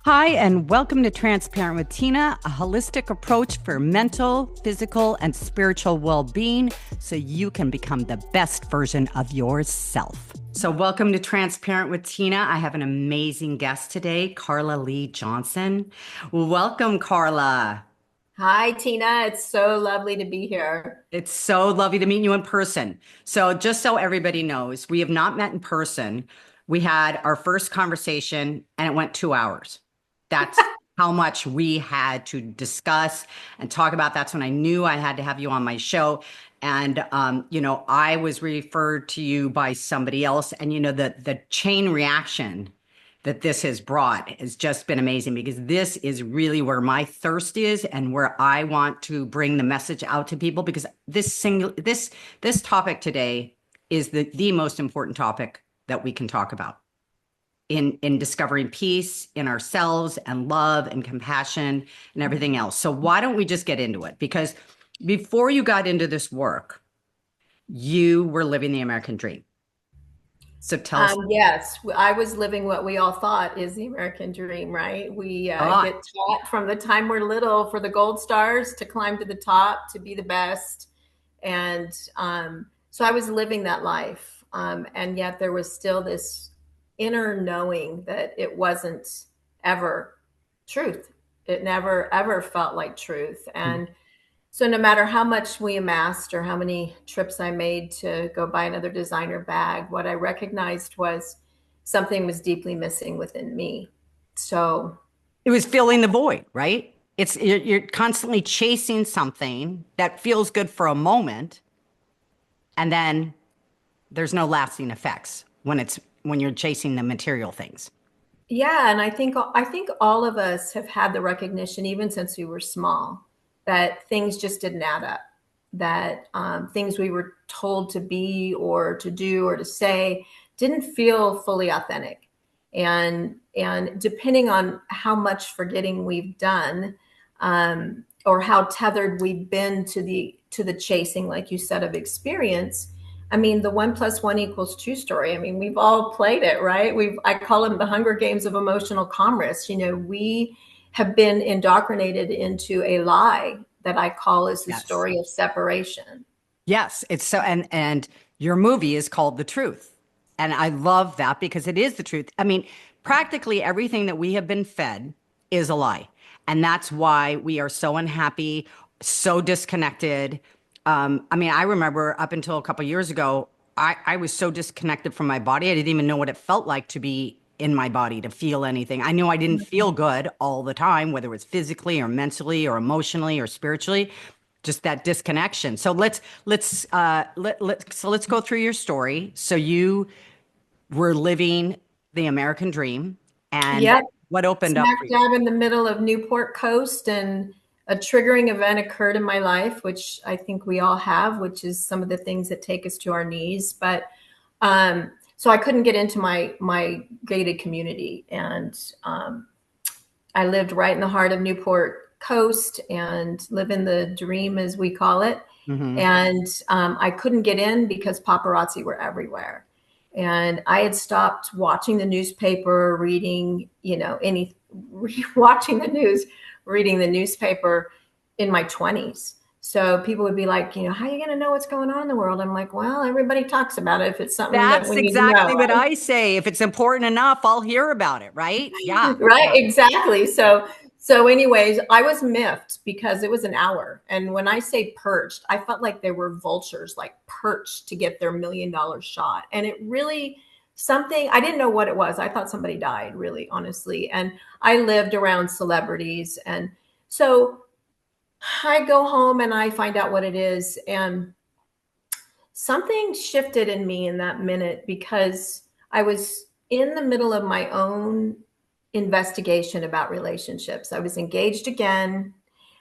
Hi, and welcome to Transparent with Tina, a holistic approach for mental, physical, and spiritual well being so you can become the best version of yourself. So, welcome to Transparent with Tina. I have an amazing guest today, Carla Lee Johnston. Welcome, Carla. Hi, Tina. It's so lovely to be here. It's so lovely to meet you in person. So, just so everybody knows, we have not met in person. We had our first conversation and it went 2 hours. That's how much we had to discuss and talk about. That's when I knew I had to have you on my show. And I was referred to you by somebody else, and the chain reaction that this has brought has just been amazing because this is really where my thirst is and where I want to bring the message out to people because this topic today is the most important topic that we can talk about in discovering peace in ourselves and love and compassion and everything else. So why don't we just get into it? Because before you got into this work, you were living the American dream. So tell us. Yes, I was living what we all thought is the American dream, right? We Ah, get taught from the time we're little for the gold stars to climb to the top, to be the best. And so I was living that life. And yet there was still this inner knowing that it wasn't ever truth. It never, ever felt like truth. And so no matter how much we amassed or how many trips I made to go buy another designer bag, what I recognized was something was deeply missing within me. So it was filling the void, right? You're constantly chasing something that feels good for a moment, and then there's no lasting effects when you're chasing the material things. yeah, and I think all of us have had the recognition, even since we were small, that things just didn't add up. That things we were told to be or to do or to say didn't feel fully authentic, and depending on how much forgetting we've done, or how tethered we've been to the chasing, like you said, of experience. I mean, the 1+1 = 2 story. I mean, we've all played it, right? I call them the Hunger Games of emotional commerce. We have been indoctrinated into a lie that I call is the Yes. story of separation. Yes, it's so and your movie is called The Truth. And I love that because it is the truth. I mean, practically everything that we have been fed is a lie. And that's why we are so unhappy, so disconnected. I mean, I remember up until a couple years ago, I was so disconnected from my body. I didn't even know what it felt like to be in my body, to feel anything. I knew I didn't feel good all the time, whether it was physically or mentally or emotionally or spiritually, just that disconnection. So let's go through your story. So you were living the American dream, and Yep. what opened up Smack for you? dab in the middle of Newport Coast, and a triggering event occurred in my life, which I think we all have, which is some of the things that take us to our knees. But so I couldn't get into my gated community, and I lived right in the heart of Newport Coast and live in the dream, as we call it. Hmm. And I couldn't get in because paparazzi were everywhere. And I had stopped watching the newspaper, reading, watching the news, reading the newspaper in my 20s. So people would be like, how are you going to know what's going on in the world? I'm like, well, everybody talks about it if it's something that That's we need to know. exactly what I say. If it's important enough, I'll hear about it, right? Yeah, Right, yeah. exactly. So anyways, I was miffed because it was an hour, and when I say perched, I felt like they were vultures, like perched to get their $1 million shot. And it really, something, I didn't know what it was. I thought somebody died, really, honestly. And I lived around celebrities, and so I go home and I find out what it is, and something shifted in me in that minute because I was in the middle of my own investigation about relationships. I was engaged again,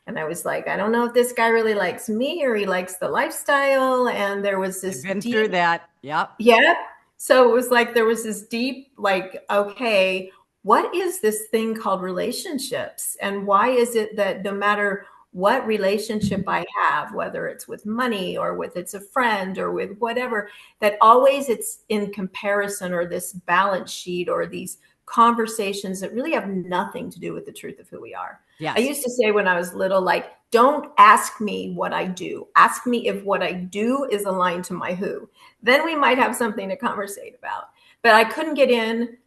and I was like, I don't know if this guy really likes me or he likes the lifestyle. And there was I've this been through deep, that. Yep. yeah. So it was like there was this deep, like, okay, what is this thing called relationships? And why is it that no matter what relationship I have, whether it's with money or with it's a friend or with whatever, that always it's in comparison or this balance sheet or these conversations that really have nothing to do with the truth of who we are. I Yes. used to say when I was little, like, don't ask me what I do. Ask me if what I do is aligned to my who. Then we might have something to conversate about. But I couldn't get in.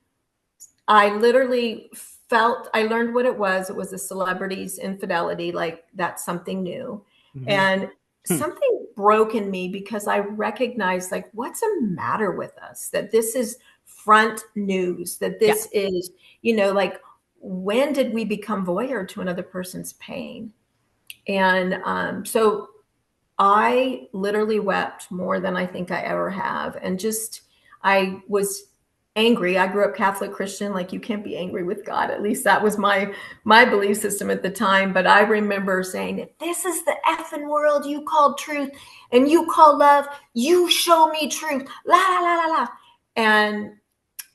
I literally felt, I learned what it was. It was a celebrity's infidelity, like that's something new. Mhm. And something broke in me because I recognized, like, what's the matter with us? That this is front news, that Yeah. this is, like, when did we become voyeur to another person's pain? And so I literally wept more than I think I ever have. And just, I was angry. I grew up Catholic Christian, like you can't be angry with God. At least that was my belief system at the time. But I remember saying, if this is the effing world you call truth and you call love, you show me truth. La la la la la. And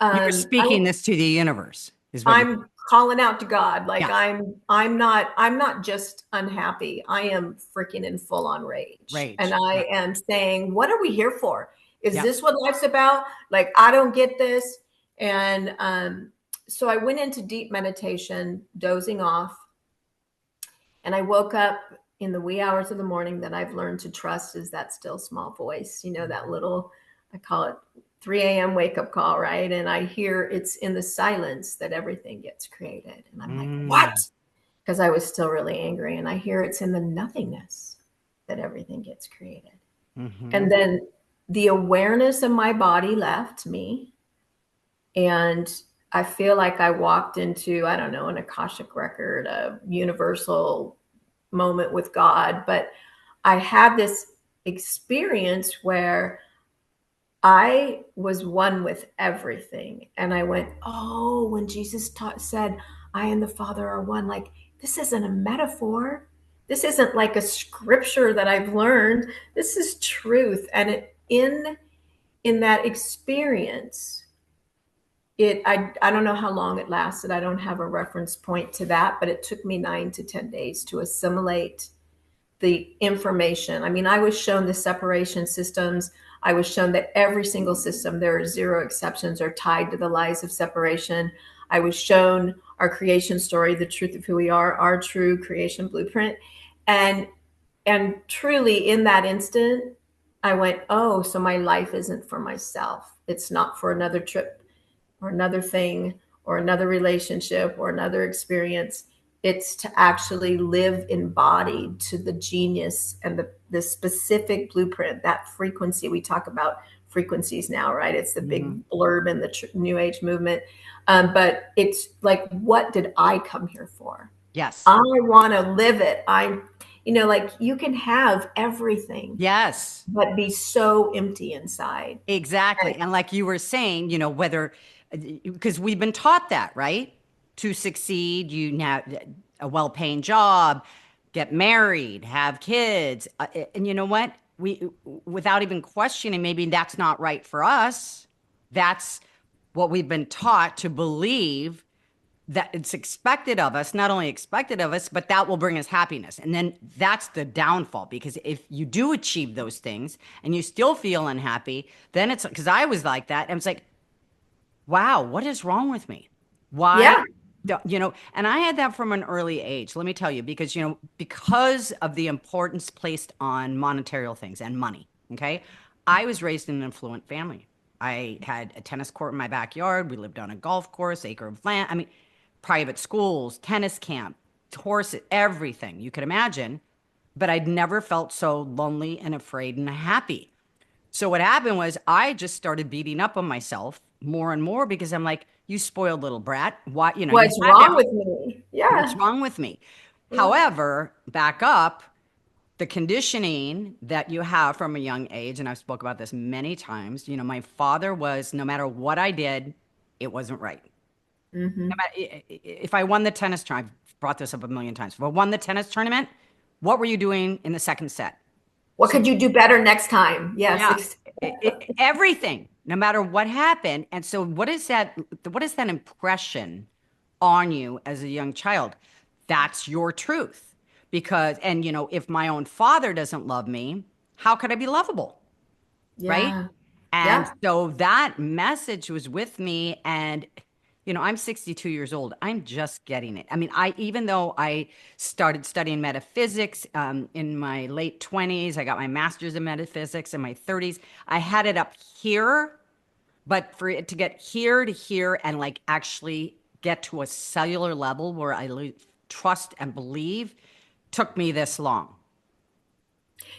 You're speaking this to the universe, is what you. I'm calling out to God. Like, Yes. I'm not just unhappy. I am freaking in full on rage. And Rage. I Yeah. am saying, what are we here for? Is Yeah. this what life's about? Like, I don't get this. And so I went into deep meditation, dozing off. And I woke up in the wee hours of the morning that I've learned to trust is that still small voice, that little, I call it 3 a.m. wake up call, right? And I hear it's in the silence that everything gets created. And I'm like, what? Mm. Because I was still really angry. And I hear it's in the nothingness that everything gets created. Mhm. And then the awareness of my body left me. And I feel like I walked into, I don't know, an Akashic record, a universal moment with God. But I had this experience where I was one with everything. And I went, oh, when Jesus said, I and the Father are one, like, this isn't a metaphor. This isn't like a scripture that I've learned. This is truth. And in that experience, I don't know how long it lasted. I don't have a reference point to that, but it took me 9 to 10 days to assimilate the information. I mean, I was shown the separation systems. I was shown that every single system, there are zero exceptions, are tied to the lies of separation. I was shown our creation story, the truth of who we are, our true creation blueprint. And truly in that instant, I went, oh, so my life isn't for myself. It's not for another trip or another thing or another relationship or another experience. It's to actually live embodied to the genius and the specific blueprint, that frequency. We talk about frequencies now, right? It's the big Mhm. blurb in the New Age movement. But it's like, what did I come here for? Yes. I want to live it. Like, you can have everything, Yes. but be so empty inside. Exactly. And And like you were saying, whether, because we've been taught that, right? To succeed, you have a well-paying job, get married, have kids. And you know what? Without even questioning, maybe that's not right for us. That's what we've been taught to believe, that it's expected of us, not only expected of us, but that will bring us happiness. And then that's the downfall, because if you do achieve those things and you still feel unhappy, then it's because I was like that. And it's like, wow, what is wrong with me? Why? yeah, And I had that from an early age, let me tell you, because of the importance placed on monetary things and money. Okay. I was raised in an affluent family. I had a tennis court in my backyard. We lived on a golf course, acre of land. I mean, private schools, tennis camp, horses, everything you could imagine. But I'd never felt so lonely and afraid and happy. So what happened was I just started beating up on myself more and more, because I'm like, you spoiled little brat. Why, you what's had wrong every, with me? what's Yeah. wrong with me? However, back up, the conditioning that you have from a young age, and I've spoke about this many times, my father was, no matter what I did, it wasn't right. No Hmm. matter if I won the tennis tournament, I've brought this up a million times. If I won the tennis tournament, what were you doing in the second set? What So could you do better next time? Yes. yeah, everything, no matter what happened. And so, what is that? What is that impression on you as a young child? That's your truth. Because, and if my own father doesn't love me, how could I be lovable? Right? Yeah. And Yeah. so that message was with me. And, I'm 62 years old. I'm just getting it. I mean, even though I started studying metaphysics in my late 20s, I got my master's in metaphysics in my 30s. I had it up here, but for it to get here to here and like actually get to a cellular level where trust and believe took me this long.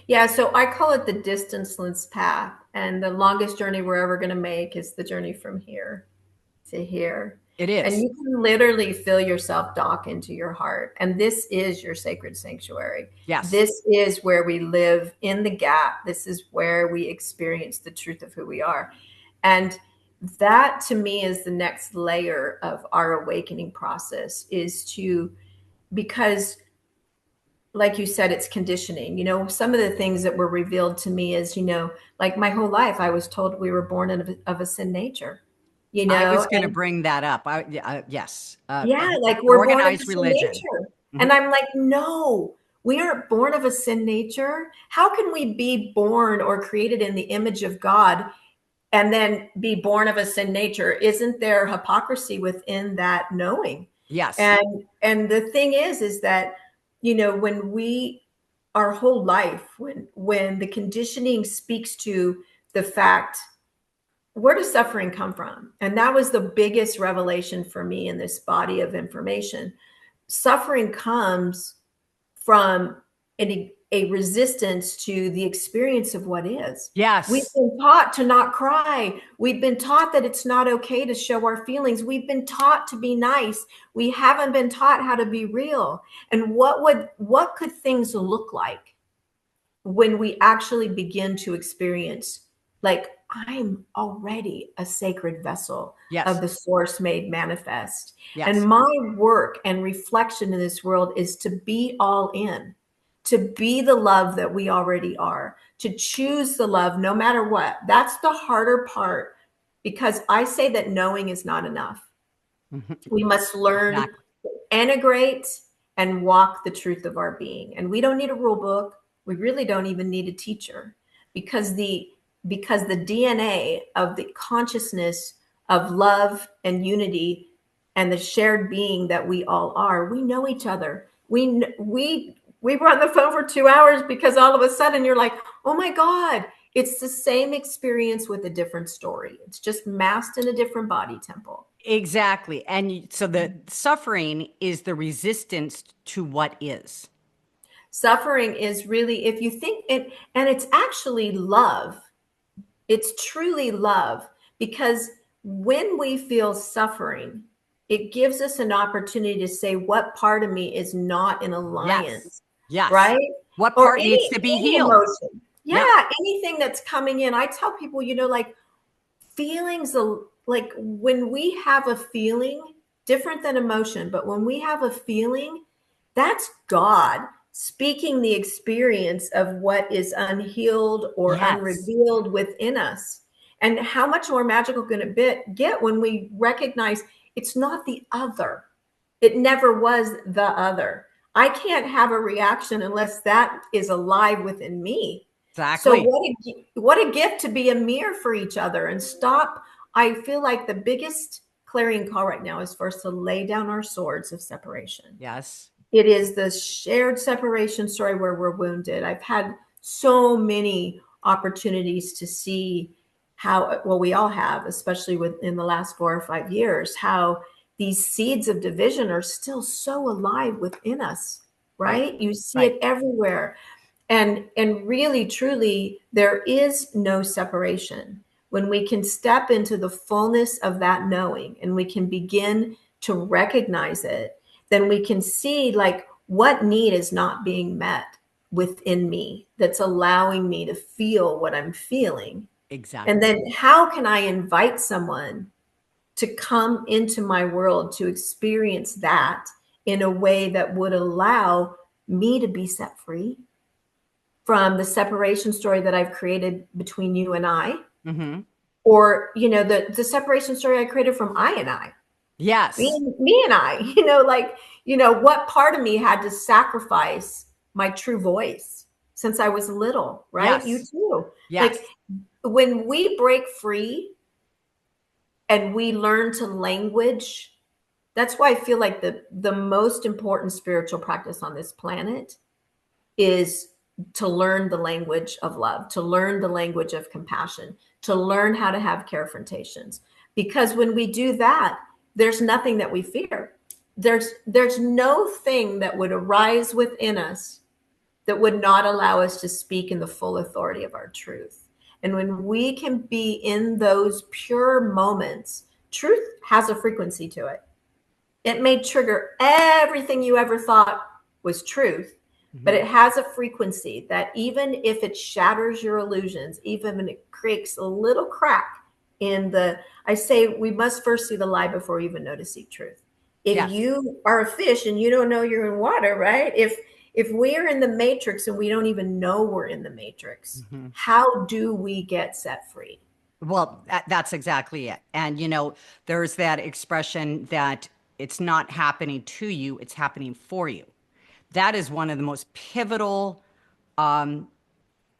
Yeah, so I call it the distanceless path. And the longest journey we're ever going to make is the journey from here to here. It And is. you can literally feel yourself dock into your heart. And this is your sacred sanctuary. Yes. This is where we live in the gap. This is where we experience the truth of who we are. And that to me is the next layer of our awakening process is to, because like you said, it's conditioning. Some of the things that were revealed to me is, like my whole life, I was told we were born of a sin nature, I was going to and bring that up. Yes. yeah, like we're born of a Organized sin religion. nature. Mhm. And I'm like, no, we aren't born of a sin nature. How can we be born or created in the image of God and then be born of a sin nature? Isn't there hypocrisy within that knowing? Yes. And the thing is that, when we, our whole life, when the conditioning speaks to the fact, where does suffering come from? And that was the biggest revelation for me in this body of information. Suffering comes from a resistance to the experience of what is. We've Yes. been taught to not cry. We've been taught that it's not okay to show our feelings. We've been taught to be nice. We haven't been taught how to be real. And what could things look like when we actually begin to experience, like, I'm already a sacred vessel of Yes. the source made manifest. And Yes. my work and reflection in this world is to be all in, to be the love that we already are, to choose the love no matter what. That's the harder part, because I say that knowing is not enough. Mhm. We must learn, Exactly. integrate, and walk the truth of our being. And we don't need a rule book. We really don't even need a teacher, because the DNA of the consciousness of love and unity and the shared being that we all are, we know each other. We were on the phone for 2 hours because all of a sudden you're like, oh my God, it's the same experience with a different story. It's just masked in a different body temple. Exactly. So the suffering is the resistance to what is. Suffering is really, if you think it, and it's actually love. It's truly love, because when we feel suffering, it gives us an opportunity to say what part of me is not in Yes. alliance, Yes. right? What Or part needs any to be any healed? emotion. Yep. Yeah, anything that's coming in. I tell people, like feelings, like when we have a feeling, different than emotion, but when we have a feeling, that's God speaking the experience of what is unhealed or Yes. unrevealed within us. And how much more magical can it get when we recognize it's not the other? It never was the other. I can't have a reaction unless that is alive within me. So Exactly. what a gift to be a mirror for each other and stop. I feel like the biggest clarion call right now is for us to lay down our swords of separation. Yes. It is the shared separation story where we're wounded. I've had so many opportunities to see how, well, we all have, especially within the last 4 or 5 years, how these seeds of division are still so alive within us, Right. right? You see Right. it everywhere. And really, truly, there is no separation. When we can step into the fullness of that knowing and we can begin to recognize it, then we can see like what need is not being met within me that's allowing me to feel what I'm feeling. And Exactly. then how can I invite someone to come into my world to experience that in a way that would allow me to be set free from the separation story that I've created between you and I, Mm-hmm. or the separation story I created from I and I, Yes. me and I, like, what part of me had to sacrifice my true voice since I was little, right? You Yes. too. Like Yes. when we break free and we learn to language. That's why I feel like the most important spiritual practice on this planet is to learn the language of love, to learn the language of compassion, to learn how to have confrontations. Because when we do that, there's nothing that we fear. There's no thing that would arise within us that would not allow us to speak in the full authority of our truth. And when we can be in those pure moments, truth has a frequency to it. It may trigger everything you ever thought was truth, but it has a frequency that even if it shatters your illusions, even when it creates a little crack in the, I say we must first see the lie before we even know to seek truth. If Yes. you are a fish and you don't know you're in water, right? If we're in the matrix and we don't even know we're in the matrix, how do we get set free? Well, that's exactly it. And, there's that expression that it's not happening to you, it's happening for you. That is one of the most pivotal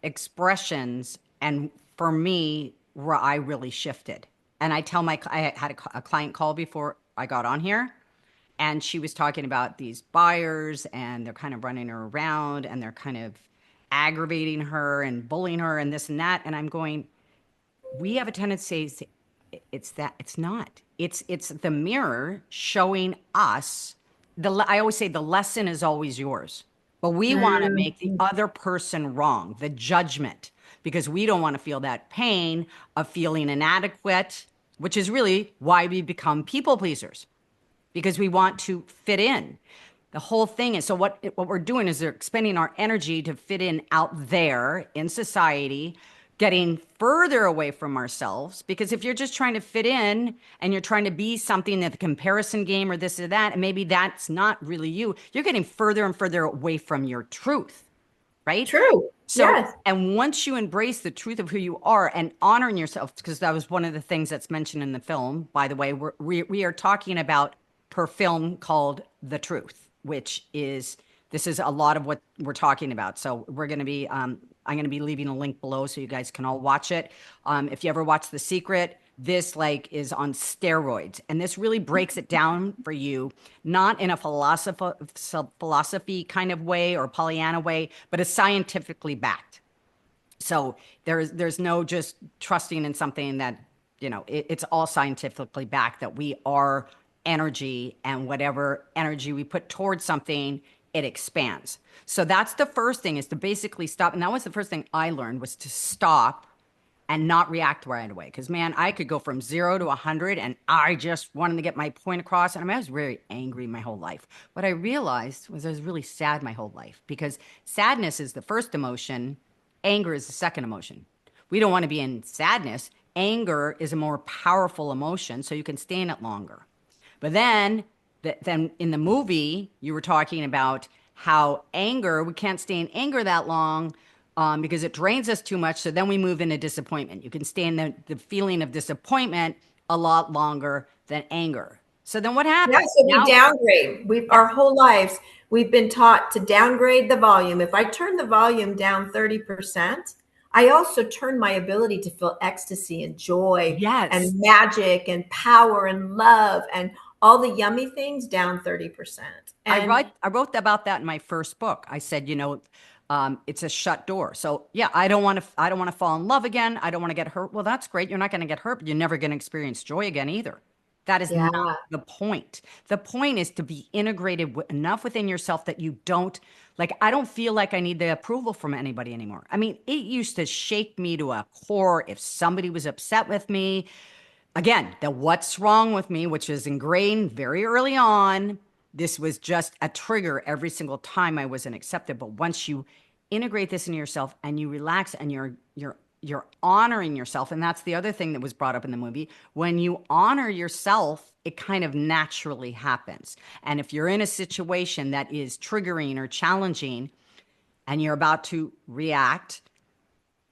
expressions. And for me, where I really shifted. And I had a client call before I got on here. And she was talking about these buyers and they're kind of running her around and they're kind of aggravating her and bullying her and this and that. And I'm going, we have a tendency to say it's not. It's the mirror showing us I always say the lesson is always yours. But we want to make the Mm. other person wrong, the judgment, because we don't want to feel that pain of feeling inadequate, which is really why we become people pleasers because we want to fit in. The whole thing is, so what we're doing is they're expending our energy to fit in out there in society, getting further away from ourselves. Because if you're just trying to fit in and you're trying to be something that the comparison game or this or that, and maybe that's not really you, you're getting further and further away from your truth, right? True. So, Yes. and once you embrace the truth of who you are and honoring yourself, because that was one of the things that's mentioned in the film, by the way, we are talking about her film called The Truth, which is, this is a lot of what we're talking about. So we're going to be, I'm going to be leaving a link below so you guys can all watch it. If you ever watch The Secret, this like is on steroids. And this really breaks it down for you, not in a philosophy kind of way or Pollyanna way, but it's scientifically backed. So there's no just trusting in something that, it's all scientifically backed that we are energy and whatever energy we put towards something, it expands. So that's the first thing is to basically stop. And that was the first thing I learned was to stop and not react right away. Because man, I could go from 0 to 100 and I just wanted to get my point across. And I was very angry my whole life. What I realized was I was really sad my whole life because sadness is the first emotion. Anger is the second emotion. We don't want to be in sadness. Anger is a more powerful emotion, so you can stay in it longer. But then in the movie, you were talking about how anger, we can't stay in anger that long because it drains us too much. So then we move into disappointment. You can stay in the feeling of disappointment a lot longer than anger. So then what Yeah, happens? so we Now, downgrade. Our whole lives, we've been taught to downgrade the volume. If I turn the volume down 30%, I also turn my ability to feel ecstasy and joy yes. and magic and power and love and all the yummy things down 30%. And I wrote about that in my first book. I said, it's a shut door. So yeah, I don't want to fall in love again. I don't want to get hurt. Well, that's great. You're not going to get hurt, but you're never going to experience joy again either. That is yeah, not the point. The point is to be integrated enough within yourself that you don't like, I don't feel like I need the approval from anybody anymore. I mean, it used to shake me to a core if somebody was upset with me. Again, the what's wrong with me, which is ingrained very early on. This was just a trigger every single time I wasn't accepted. But once you integrate this into yourself and you relax and you're honoring yourself, and that's the other thing that was brought up in the movie. When you honor yourself, it kind of naturally happens. And if you're in a situation that is triggering or challenging and you're about to react,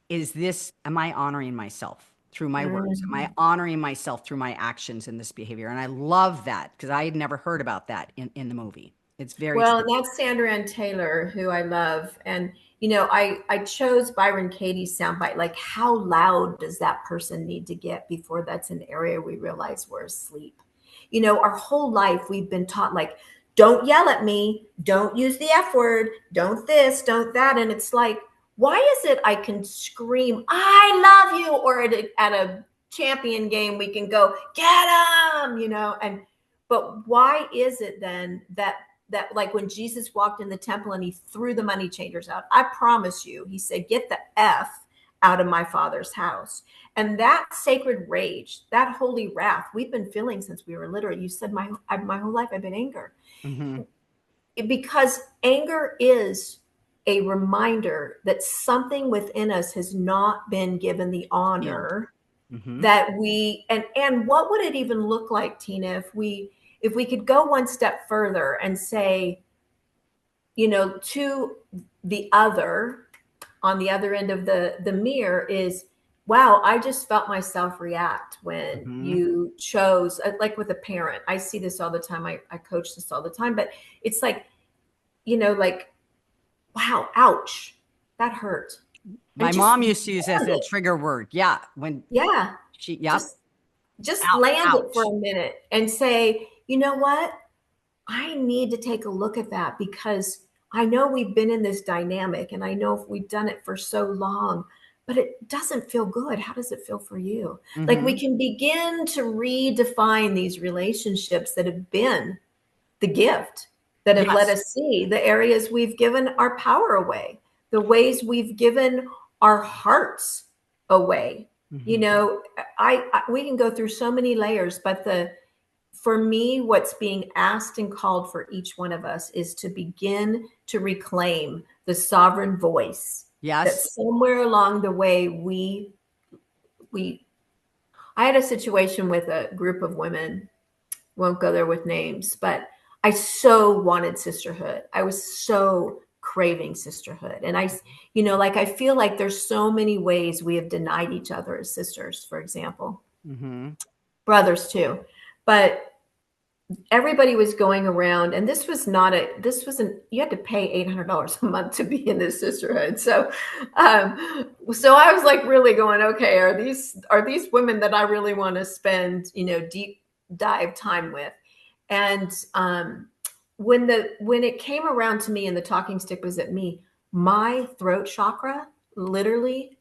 am I honoring myself through my words? Am I mhm. honoring myself through my actions in this behavior? And I love that because I had never heard about that in the movie. It's very Well, true. and that's Sandra Ann Taylor, who I love. And, you know, I chose Byron Katie's soundbite. Like, how loud does that person need to get before that's an area we realize we're asleep? You know, our whole life we've been taught, like, don't yell at me, don't use the F word, don't this, don't that. And it's like, why is it I can scream, I love you? Or at a champion game, we can go, get him, you know? And, but why is it then that like when Jesus walked in the temple and he threw the money changers out, I promise you, he said, get the F out of my father's house. And that sacred rage, that holy wrath, we've been feeling since we were little. You said my whole life I've been angry. Hmm. Because anger is a reminder that something within us has not been given the Healed. honor Hmm. that we, and what would it even look like, Tina, if we could go one step further and say, you know, to the other, on the other end of the mirror is, wow, I just felt myself react when Hmm. you chose, like with a parent. I see this all the time. I coach this all the time, but it's like, you know, like, wow, ouch, that hurt. And My just mom used to use this land as a it. trigger word. Yeah. When Yeah. yep. Just just land it for Ouch. a minute and say, you know what? I need to take a look at that because I know we've been in this dynamic and I know we've done it for so long, but it doesn't feel good. How does it feel for you? Like we Hmm. can begin to redefine these relationships that have been the gift, that have let Yes. us see the areas we've given our power away, the ways we've given our hearts away. You Hmm. know, we can go through so many layers, but the for me, what's being asked and called for each one of us is to begin to reclaim the sovereign voice that Yes. somewhere along the way we I had a situation with a group of women, won't go there with names, but I so wanted sisterhood. I was so craving sisterhood. And you know, like I feel like there's so many ways we have denied each other as sisters, for example, Hmm. brothers too. But everybody was going around, and this wasn't, you had to pay $800 a month to be in this sisterhood. So I was like really going, okay, are these women that I really want to spend, you know, deep dive time with? And when it came around to me and the talking stick was at me, my throat chakra literally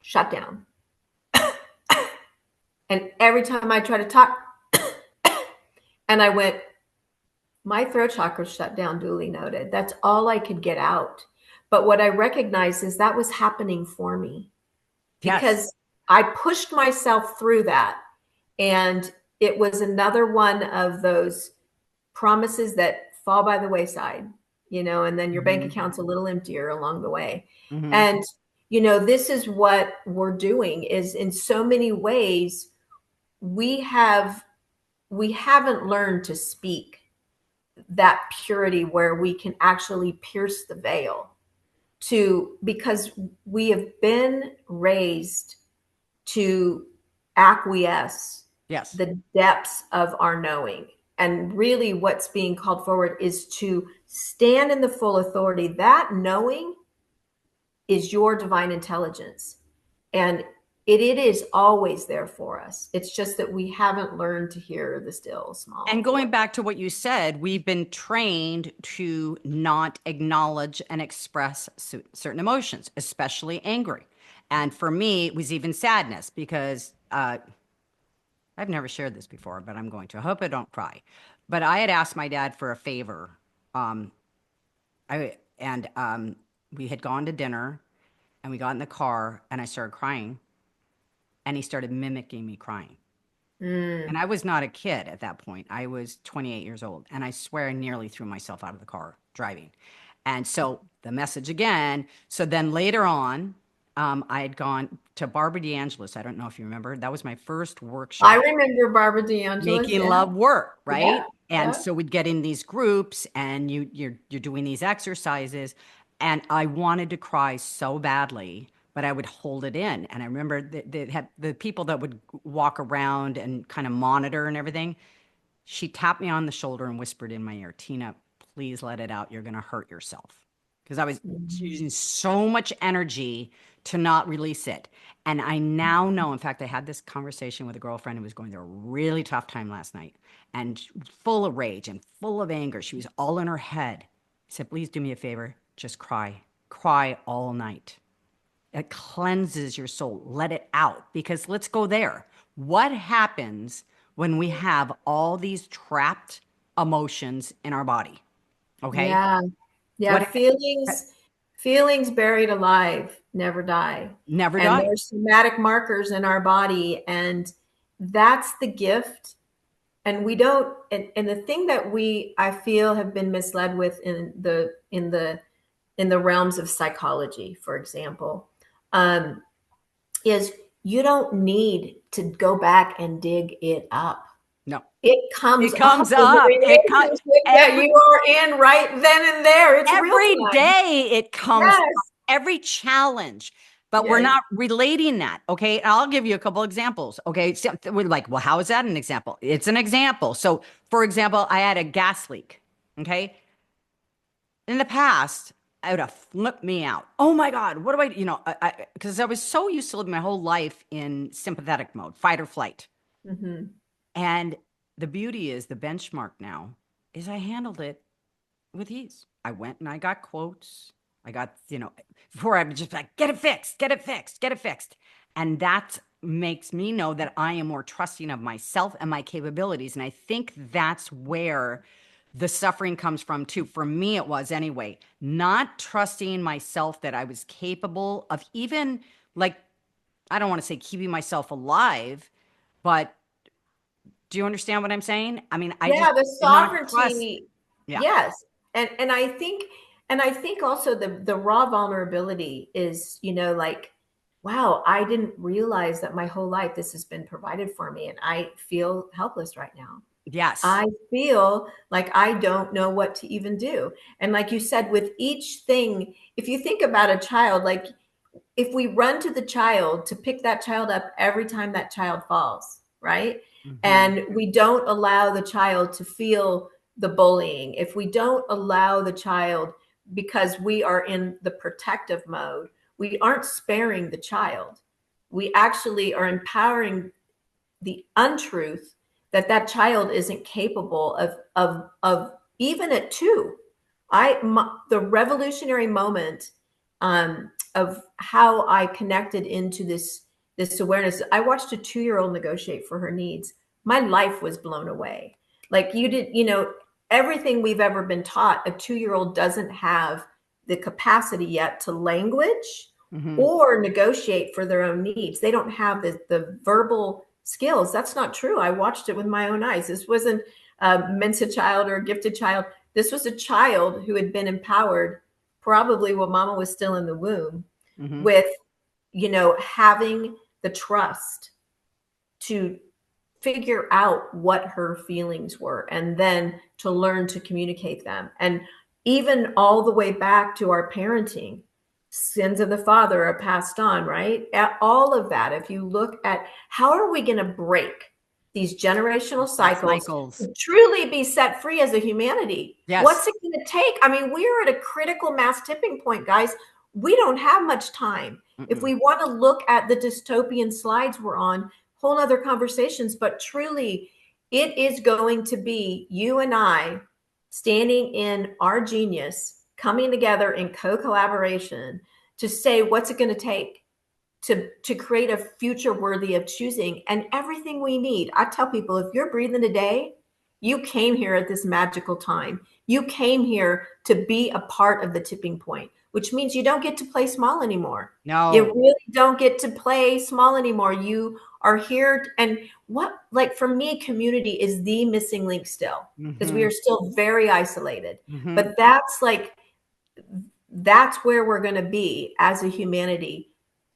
shut down. And every time I try to talk, and I went, my throat chakra shut down, duly noted. That's all I could get out. But what I recognized is that was happening for me Yes. because I pushed myself through that. And it was another one of those promises that fall by the wayside, you know, and then your bank Hmm. account's a little emptier along the way. Hmm. And, you know, this is what we're doing is in so many ways, we have we haven't learned to speak that purity where we can actually pierce the veil to because we have been raised to acquiesce Yes. the depths of our knowing, and really what's being called forward is to stand in the full authority. That knowing is your divine intelligence, and it is always there for us. It's just that we haven't learned to hear the still And small voice. going back to what you said, we've been trained to not acknowledge and express certain emotions, especially angry. And for me, it was even sadness because I've never shared this before, but I'm going to. I hope I don't cry. But I had asked my dad for a favor. Um, and we had gone to dinner, and we got in the car, and I started crying, and he started mimicking me crying. And Mm. I was not a kid at that point. I was 28 years old. And I swear I nearly threw myself out of the car driving. And so the message again. So then later on, I had gone to Barbara DeAngelis. I don't know if you remember. That was my first I workshop, remember Barbara DeAngelis. making Yeah, love work, yeah, right? And yeah. so we'd get in these groups and you're doing these exercises. And I wanted to cry so badly, but I would hold it in. And I remember they had the people that would walk around and kind of monitor and everything. She tapped me on the shoulder and whispered in my ear, Tina, please let it out. You're going to hurt yourself. Because I was Mhm. using so much energy to not release it. And I now know, in fact, I had this conversation with a girlfriend who was going through a really tough time last night and full of rage and full of anger. She was all in her head. I said, please do me a favor. Just cry. Cry all night. It cleanses your soul. Let it out. Because let's go there. What happens when we have all these trapped emotions in our body? Okay. Yeah. Yeah. What Feelings buried alive never die. never And die. there's somatic markers in our body. And that's the gift. And we don't, and the thing that I feel have been misled with in the realms of psychology, for example, um, is you don't need to go back and dig it up. No, It comes it up comes in the up. relationship that Every you are in right then and there. It's real every time. day it comes up, Yes. every challenge, but we're Yes. not relating that. Okay. And I'll give you a couple examples. Okay. So we're like, well, how is that an example? It's an example. So for example, I had a gas leak. Okay. In the past, I would have flipped me out. Oh my God, what do because I was so used to living my whole life in sympathetic mode, fight or flight. Mm-hmm. And the beauty is the benchmark now is I handled it with ease. I went and I got quotes. I got, before I would just be like, get it fixed, get it fixed, get it fixed. And that makes me know that I am more trusting of myself and my capabilities. And I think that's where the suffering comes from too. For me, it was anyway, not trusting myself that I was capable of even like, I don't want to say keeping myself alive, but do you understand what I'm saying? I mean, I just Yeah, the did not trust. sovereignty. Yeah. Yes. And I think also the raw vulnerability is, like, wow, I didn't realize that my whole life this has been provided for me and I feel helpless right now. Yes. I feel like I don't know what to even do. And like you said, with each thing, if you think about a child, like if we run to the child to pick that child up every time that child falls, right? Hmm. And we don't allow the child to feel the bullying, if we don't allow the child, because we are in the protective mode, we aren't sparing the child. We actually are empowering the untruth that that child isn't capable of even at 2. The revolutionary moment of how I connected into this awareness. I watched a 2-year-old negotiate for her needs. My life was blown away. Like everything we've ever been taught, a 2-year-old doesn't have the capacity yet to language Hmm. or negotiate for their own needs. They don't have the verbal skills. That's not true. I watched it with my own eyes. This wasn't a Mensa child or a gifted child. This was a child who had been empowered, probably while mama was still in the womb, Hmm. with, having the trust to figure out what her feelings were and then to learn to communicate them. And even all the way back to our parenting, sins of the father are passed on, right? All of that. If you look at how are we going to break these generational Like cycles cycles. to truly be set free as a humanity? Yes. What's it going to take? I mean, we're at a critical mass tipping point, guys. We don't have much time. If Mm-mm. we want to look at the dystopian slides we're on, whole other conversations, but truly it is going to be you and I standing in our genius, coming together in co-collaboration to say what's it going to take to create a future worthy of choosing, and everything we need. I tell people, if you're breathing today, you came here at this magical time. You came here to be a part of the tipping point, which means you don't get to play small anymore. You No. really don't get to play small anymore. You are here. And like for me, community is the missing link still, because we Hmm. are still very isolated. Hmm. But that's where we're going to be as a humanity,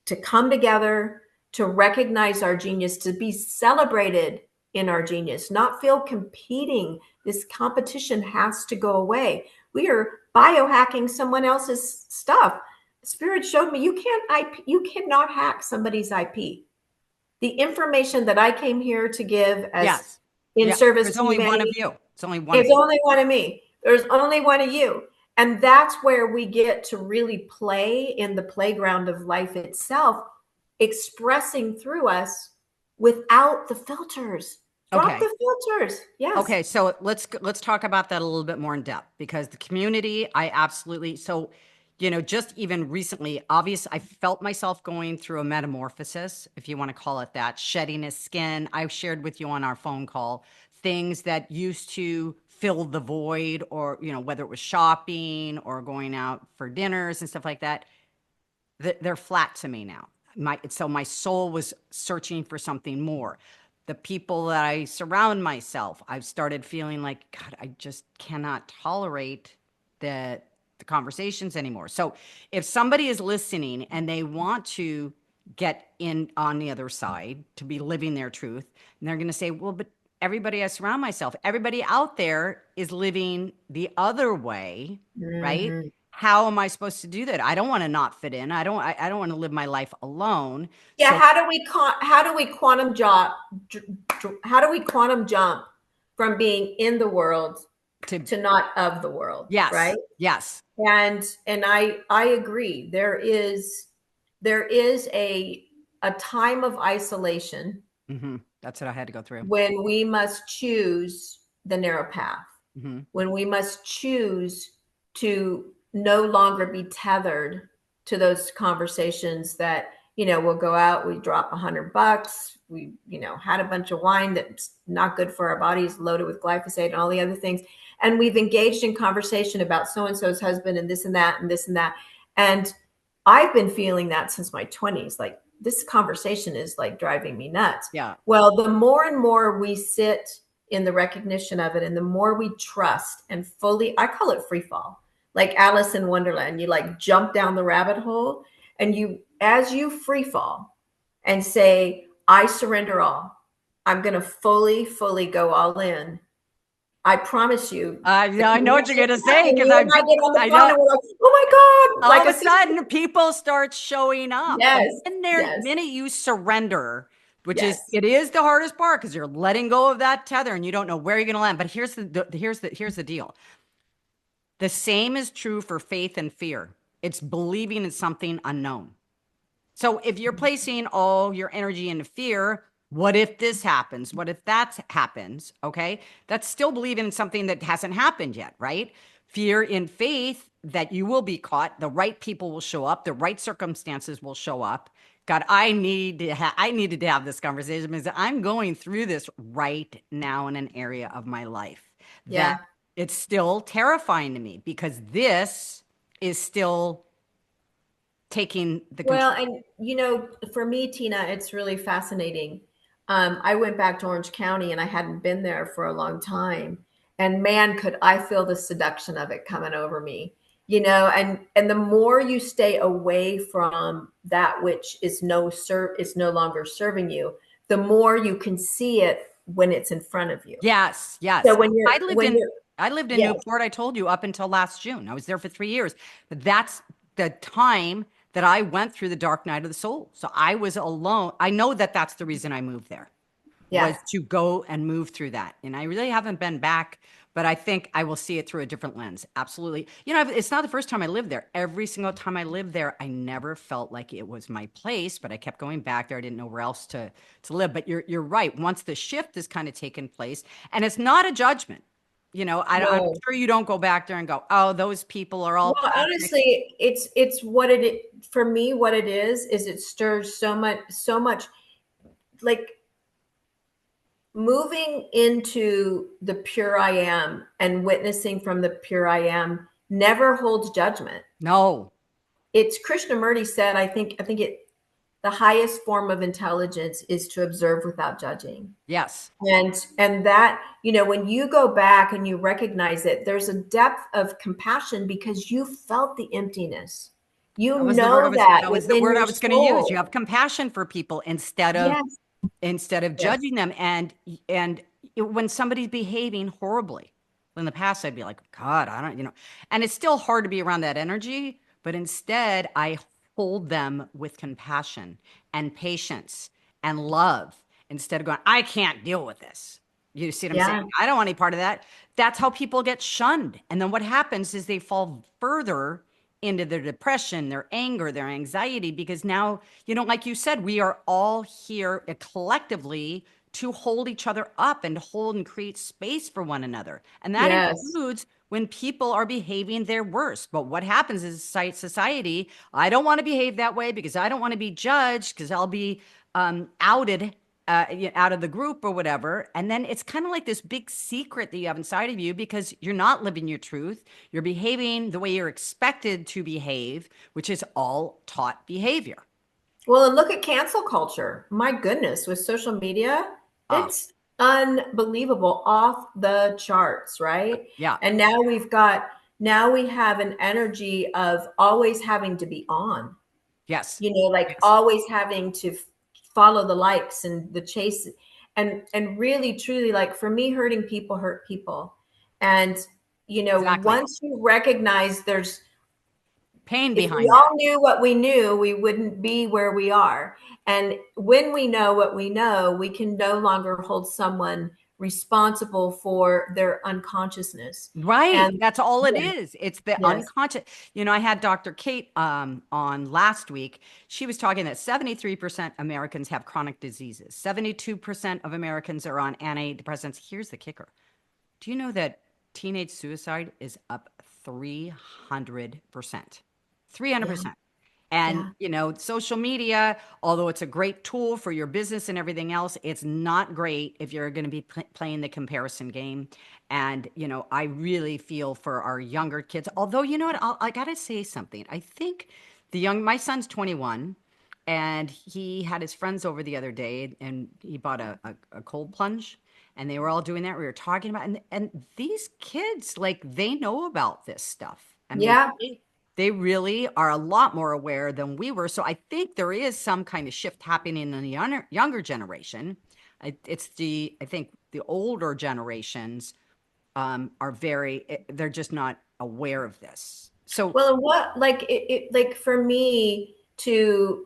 to come together, to recognize our genius, to be celebrated in our genius, not feel competing. This competition has to go away. We are biohacking someone else's stuff. Spirit showed me you cannot hack somebody's IP. The information that I came here to give as Yes. in Yeah. service There's to only one of humanity you. It's only one of is you. only one of me. There's only one of you. And that's where we get to really play in the playground of life itself, expressing through us without the filters. Drop Okay. the filters. Yes. Okay, so let's talk about that a little bit more in depth because the community, I absolutely so just even recently, obvious, I felt myself going through a metamorphosis, if you want to call it that, shedding his skin. I shared with you on our phone call things that used to fill the void, or whether it was shopping or going out for dinners and stuff like that. They're flat to me now. My soul was searching for something more. The people that I surround myself, I've started feeling like, God, I just cannot tolerate the the conversations anymore. So if somebody is listening and they want to get in on the other side to be living their truth, and they're going to say, well, but everybody I surround myself, everybody out there is living the other way, right? Mhm. How am I supposed to do that? I don't want to not fit in. I don't want to live my life alone. Yeah, So how do we quantum jump from being in the world to to not of the world, yes, right? yes. And I agree. There is a time of isolation That's what I had to go through. when we must choose the narrow path, Hmm. when we must choose to no longer be tethered to those conversations that, we'll go out, we drop $100, we, had a bunch of wine that's not good for our bodies, loaded with glyphosate and all the other things. And we've engaged in conversation about so-and-so's husband and this and that and this and that. And I've been feeling that since my 20s. Like, this conversation is like driving me nuts. Yeah. Well, the more and more we sit in the recognition of it, and the more we trust and fully, I call it free fall, like Alice in Wonderland. You like jump down the rabbit hole, and as you free fall and say, I surrender all, I'm going to fully go all in. I promise you, the I know what you're connection, gonna say and because you and I get on the I phone know and we're like, oh my God, all of like a a sister. sudden people start showing up. The Yes, yes, minute you surrender, which is yes. it is the hardest part because you're letting go of that tether and you don't know where you're gonna land. But here's the deal. The same is true for faith and fear. It's believing in something unknown. So if you're placing all your energy into fear, what if this happens? What if that happens? Okay. That's still believing in something that hasn't happened yet, right? Fear in faith that you will be caught, the right people will show up, the right circumstances will show up. God, I needed to have this conversation because I'm going through this right now in an area of my life that Yeah. it's still terrifying to me because this is still taking the Well, control. and for me, Tina, it's really fascinating. I went back to Orange County and I hadn't been there for a long time. And man, could I feel the seduction of it coming over me, and the more you stay away from that which is no longer serving you, the more you can see it when it's in front of you. Yes, So yes. I lived in yes, Newport, I told you, up until last June. I was there for 3 years. But that's the time that I went through the dark night of the soul. So I was alone. I know that that's the reason I moved there, was yes. to go and move through that. And I really haven't been back, but I think I will see it through a different lens. Absolutely. It's not the first time I lived there. Every single time I lived there, I never felt like it was my place, but I kept going back there. I didn't know where else to live. But you're right. Once the shift has kind of taken place, and it's not a judgment. I'm No. sure you don't go back there and go, oh, those people are all Well, plastic. honestly, it's what for me, what it is it stirs so much, like, moving into the pure I am and witnessing from the pure I am never holds judgment. No. It's Krishnamurti said, I think the highest form of intelligence is to observe without judging. Yes. And that, when you go back and you recognize it, there's a depth of compassion because you felt the emptiness. You That was the word know that that was the within word I your was going to use. You soul. have compassion for people Yes, instead of yes. judging them. When somebody's behaving horribly, in the past I'd be like, God, I don't, and it's still hard to be around that energy, but instead I hold them with compassion and patience and love instead of going, I can't deal with this. You see what I'm saying? Yeah. I don't want any part of that. That's how people get shunned. And then what happens is they fall further into their depression, their anger, their anxiety, because now, like you said, we are all here collectively to hold each other up and hold and create space for one another. And that Yes. includes when people are behaving their worst. But what happens is society, I don't want to behave that way because I don't want to be judged because I'll be outed out of the group or whatever. And then it's kind of like this big secret that you have inside of you because you're not living your truth. You're behaving the way you're expected to behave, which is all taught behavior. Well, and look at cancel culture. My goodness, with social media, Oh, it's unbelievable, off the charts, right? yeah. And now we have an energy of always having to be on, Yes. like Yes. always having to follow the likes and the chase, and really truly, like, for me, hurting people hurt people. And Exactly. once you recognize there's Pain if we behind that. all knew what we knew, we wouldn't be where we are. And when we know what we know, we can no longer hold someone responsible for their unconsciousness. Right. And That's all it yeah, is. It's the yes, unconscious. I had Dr. Kate on last week. She was talking that 73% Americans have chronic diseases. 72% of Americans are on antidepressants. Here's the kicker. Do you know that teenage suicide is up 300%? yeah, 300%. And, yeah. social media, although it's a great tool for your business and everything else, it's not great if you're going to be playing the comparison game. And, I really feel for our younger kids. Although, you know what? I got to say something. I think my son's 21 and he had his friends over the other day and he bought a cold plunge and they were all doing that. We were talking about, and these kids, like, they know about this stuff. I mean, Yeah. they really are a lot more aware than we were. So I think there is some kind of shift happening in the younger generation. I think the older generations they're just not aware of this. So, Well, and what, like, like, for me to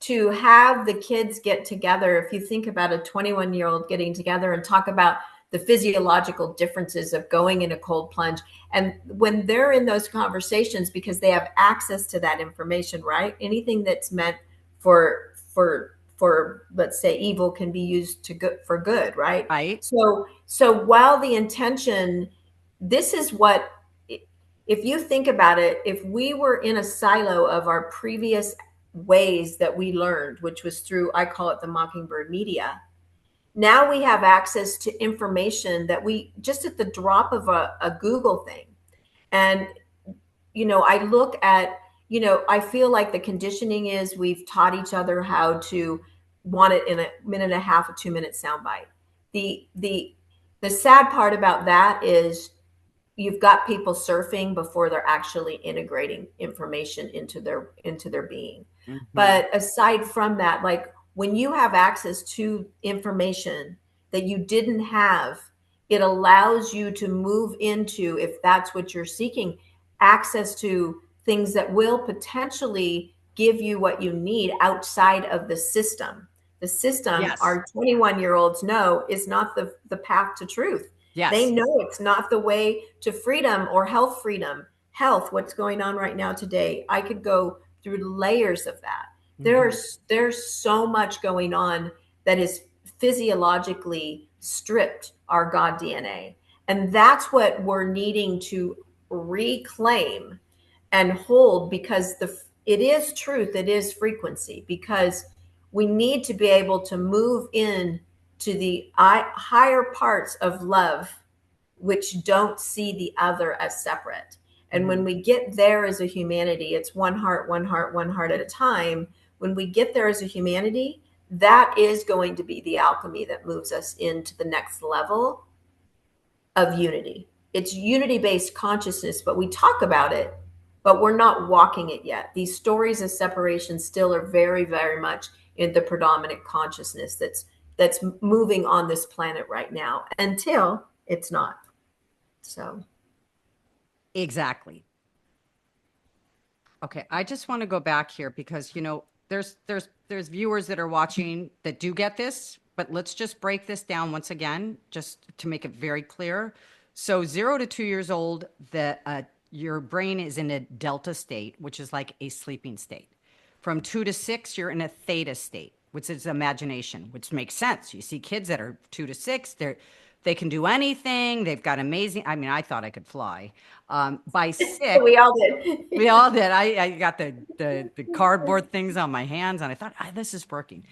have the kids get together, if you think about a 21-year-old getting together and talk about the physiological differences of going in a cold plunge, and when they're in those conversations, because they have access to that information, right? Anything that's meant for let's say evil can be used to good for good, right? right. So while the intention, this is what, if you think about it, if we were in a silo of our previous ways that we learned, which was through, I call it the Mockingbird media, now we have access to information that we just at the drop of a Google thing. And, I look at, I feel like the conditioning is we've taught each other how to want it in a minute and a half, a 2-minute soundbite. The sad part about that is you've got people surfing before they're actually integrating information into their being. Mhm. But aside from that, like, when you have access to information that you didn't have, it allows you to move into, if that's what you're seeking, access to things that will potentially give you what you need outside of the system. The system, Yes. our 21-year-olds know, is not the path to truth. They Yes. know it's not the way to freedom or health freedom. Health, what's going on right now today. I could go through layers of that. Mhm. There's so much going on that is physiologically stripped our God DNA. And that's what we're needing to reclaim and hold, because it is truth, it is frequency, because we need to be able to move in to the higher parts of love, which don't see the other as separate. And when Mhm. we get there as a humanity, it's one heart, one heart, one heart at a time. When we get there as a humanity, that is going to be the alchemy that moves us into the next level of unity. It's unity based consciousness, but we talk about it, but we're not walking it yet. These stories of separation still are very, very much in the predominant consciousness that's moving on this planet right now, until it's not. So, Exactly. Okay, I just want to go back here because there's viewers that are watching that do get this. but let's just break this down once again, just to make it very clear. So 0 to 2 years old, your brain is in a delta state, which is like a sleeping state. From 2 to 6, you're in a theta state, which is imagination, which makes sense. You see kids that are 2 to 6, they can do anything. They've got amazing. I mean, I thought I could fly. By 6, We all did. we all did. I got the cardboard things on my hands, and I thought, this is working.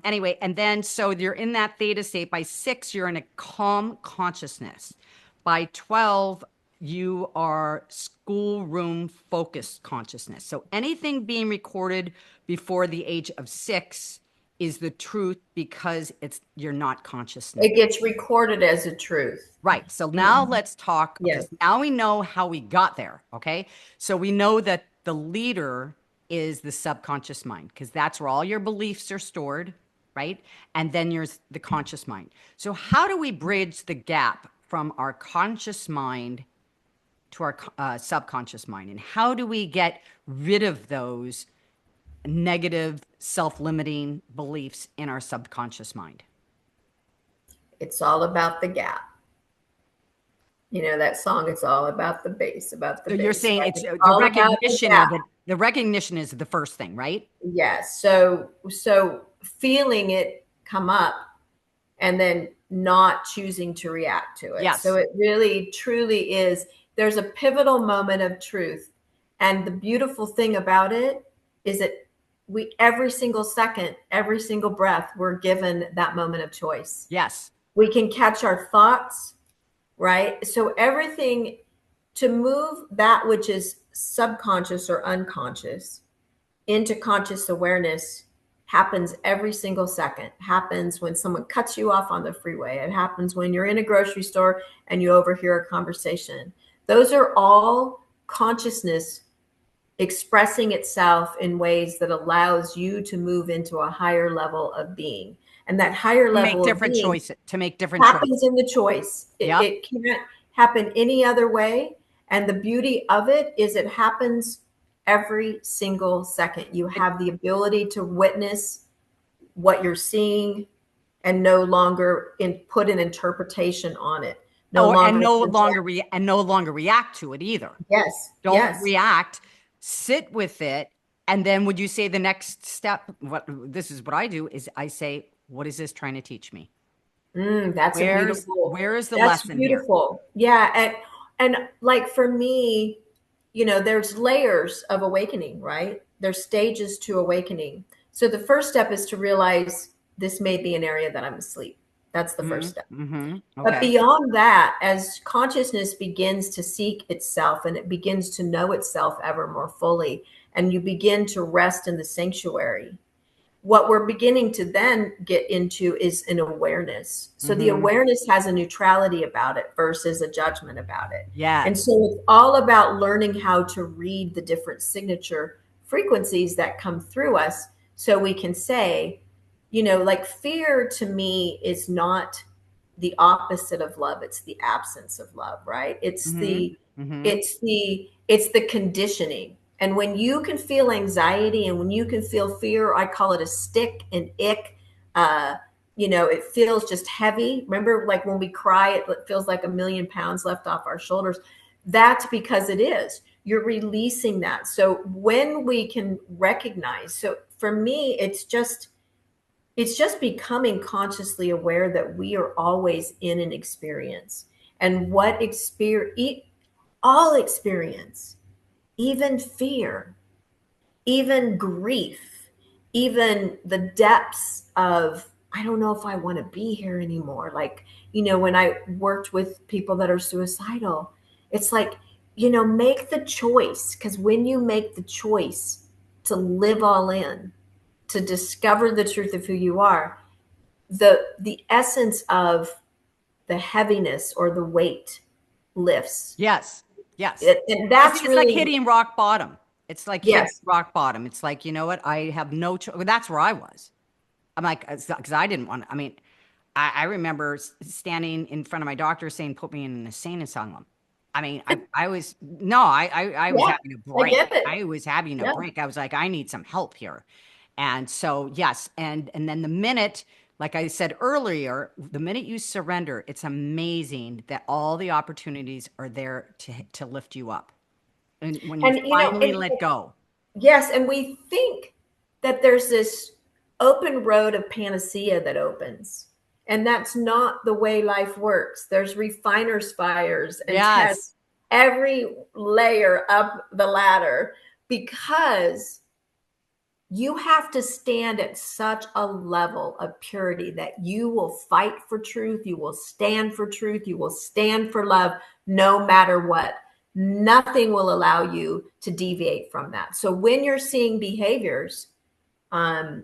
Anyway, and then so you're in that theta state. By 6, you're in a calm consciousness. By 12, you are schoolroom focused consciousness. So anything being recorded before the age of 6 is the truth because you're not conscious now. It gets recorded as a truth. Right. So now let's talk, because Yes. now we know how we got there. Okay. So we know that the leader is the subconscious mind, because that's where all your beliefs are stored. Right. And then there's the conscious mind. So how do we bridge the gap from our conscious mind to our subconscious mind? And how do we get rid of those negative self-limiting beliefs in our subconscious mind? It's all about the gap. You know that song, it's all about the bass, about the So bass. you're saying Right? it's It's the all about the recognition gap. of it. The recognition is the first thing, right? Yes. So feeling it come up and then not choosing to react to it. Yes. So it really truly is, there's a pivotal moment of truth. And the beautiful thing about it is that every single second, every single breath, we're given that moment of choice. Yes. We can catch our thoughts, right? So everything, to move that which is subconscious or unconscious into conscious awareness, happens every single second. Happens when someone cuts you off on the freeway. It happens when you're in a grocery store and you overhear a conversation. Those are all consciousness expressing itself in ways that allows you to move into a higher level of being. And that higher level of being to make different happens choices. in the choice. Yep. It can't happen any other way. And the beauty of it is it happens every single second. You have the ability to witness what you're seeing and no longer put an interpretation on it. No longer react to it either. Yes. Don't react. Sit with it. And then would you say the next step, this is what I do, is I say, what is this trying to teach me? Where is the lesson beautiful here? Yeah. And like for me, there's layers of awakening, right? There's stages to awakening. So the first step is to realize this may be an area that I'm asleep. That's the first step. Okay. But beyond that, as consciousness begins to seek itself and it begins to know itself ever more fully, and you begin to rest in the sanctuary, what we're beginning to then get into is an awareness. So the awareness has a neutrality about it versus a judgment about it. Yeah. And so it's all about learning how to read the different signature frequencies that come through us so we can say, like fear to me is not the opposite of love. It's the absence of love, right? It's it's the conditioning. And when you can feel anxiety and when you can feel fear, I call it a stick, an ick. It feels just heavy. Remember, like when we cry, it feels like 1,000,000 pounds left off our shoulders. That's because it is. You're releasing that. So when we can recognize, so for me, it's just becoming consciously aware that we are always in an experience, and all experience, even fear, even grief, even the depths of, I don't know if I want to be here anymore. Like, when I worked with people that are suicidal, it's like, make the choice. Because when you make the choice to live all in, to discover the truth of who you are, the essence of the heaviness or the weight lifts. Yes. And that's it's really like hitting rock bottom. It's like hitting Yes. rock bottom. It's like, you know what? I have no choice. That's where I was. I'm like, because I didn't want. I mean, I remember standing in front of my doctor saying, "Put me in an insane asylum." I mean, I was having a break. I was having a break. I was like, I need some help here. And so, yes. And then the minute, like I said earlier, the minute you surrender, it's amazing that all the opportunities are there to lift you up. And when you And finally let go. yes, and we think that there's this open road of panacea that opens. And that's not the way life works. There's refiner's fires and Yes. tests every layer up the ladder, because you have to stand at such a level of purity that you will fight for truth. You will stand for truth. You will stand for love no matter what. Nothing will allow you to deviate from that. So when you're seeing behaviors, I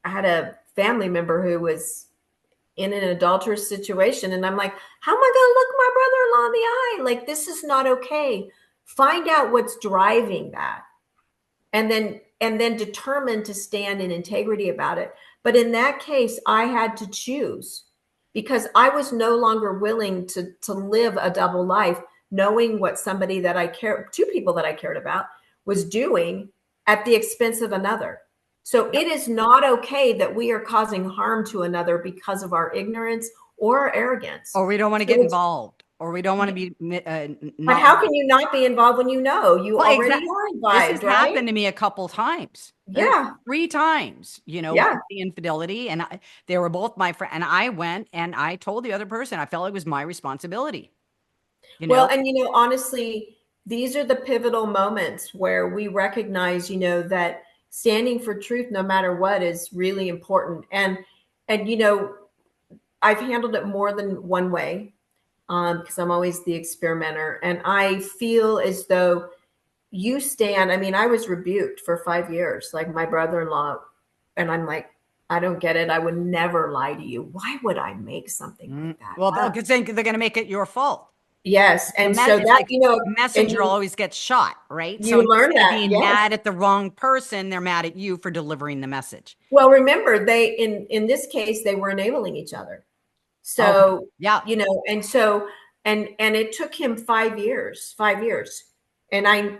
had a family member who was in an adulterous situation, and I'm like, how am I going to look my brother-in-law in the eye? Like, this is not okay. Find out what's driving that, and then determine to stand in integrity about it. But in that case, I had to choose, because I was no longer willing to live a double life, knowing what somebody that I care, two people that I cared about, was doing at the expense of another. So it is not okay that we are causing harm to another because of our ignorance or our arrogance. Or we don't want to So get involved, or we don't want to be but not. how can you not be involved when you know you Well, already exactly. are This has involved, right? happened to me a couple times. Yeah. 3 times, Yeah. with the infidelity. And they were both my friend. And I went and I told the other person, I felt it was my responsibility. Well, and honestly, these are the pivotal moments where we recognize, that standing for truth, no matter what, is really important. And I've handled it more than one way, because I'm always the experimenter. And I feel as though you stand. I mean, I was rebuked for 5 years, like my brother-in-law, and I'm like, I don't get it. I would never lie to you. Why would I make something like that well, up? because they're going to make it your fault. Yes. And so It's that, like and messenger always gets shot, right? So you learn instead of that. being Yes. mad at the wrong person, they're mad at you for delivering the message. Well, remember, they in this case, they were enabling each other. So, Okay. Yeah. and so and it took him 5 years, 5 years. And and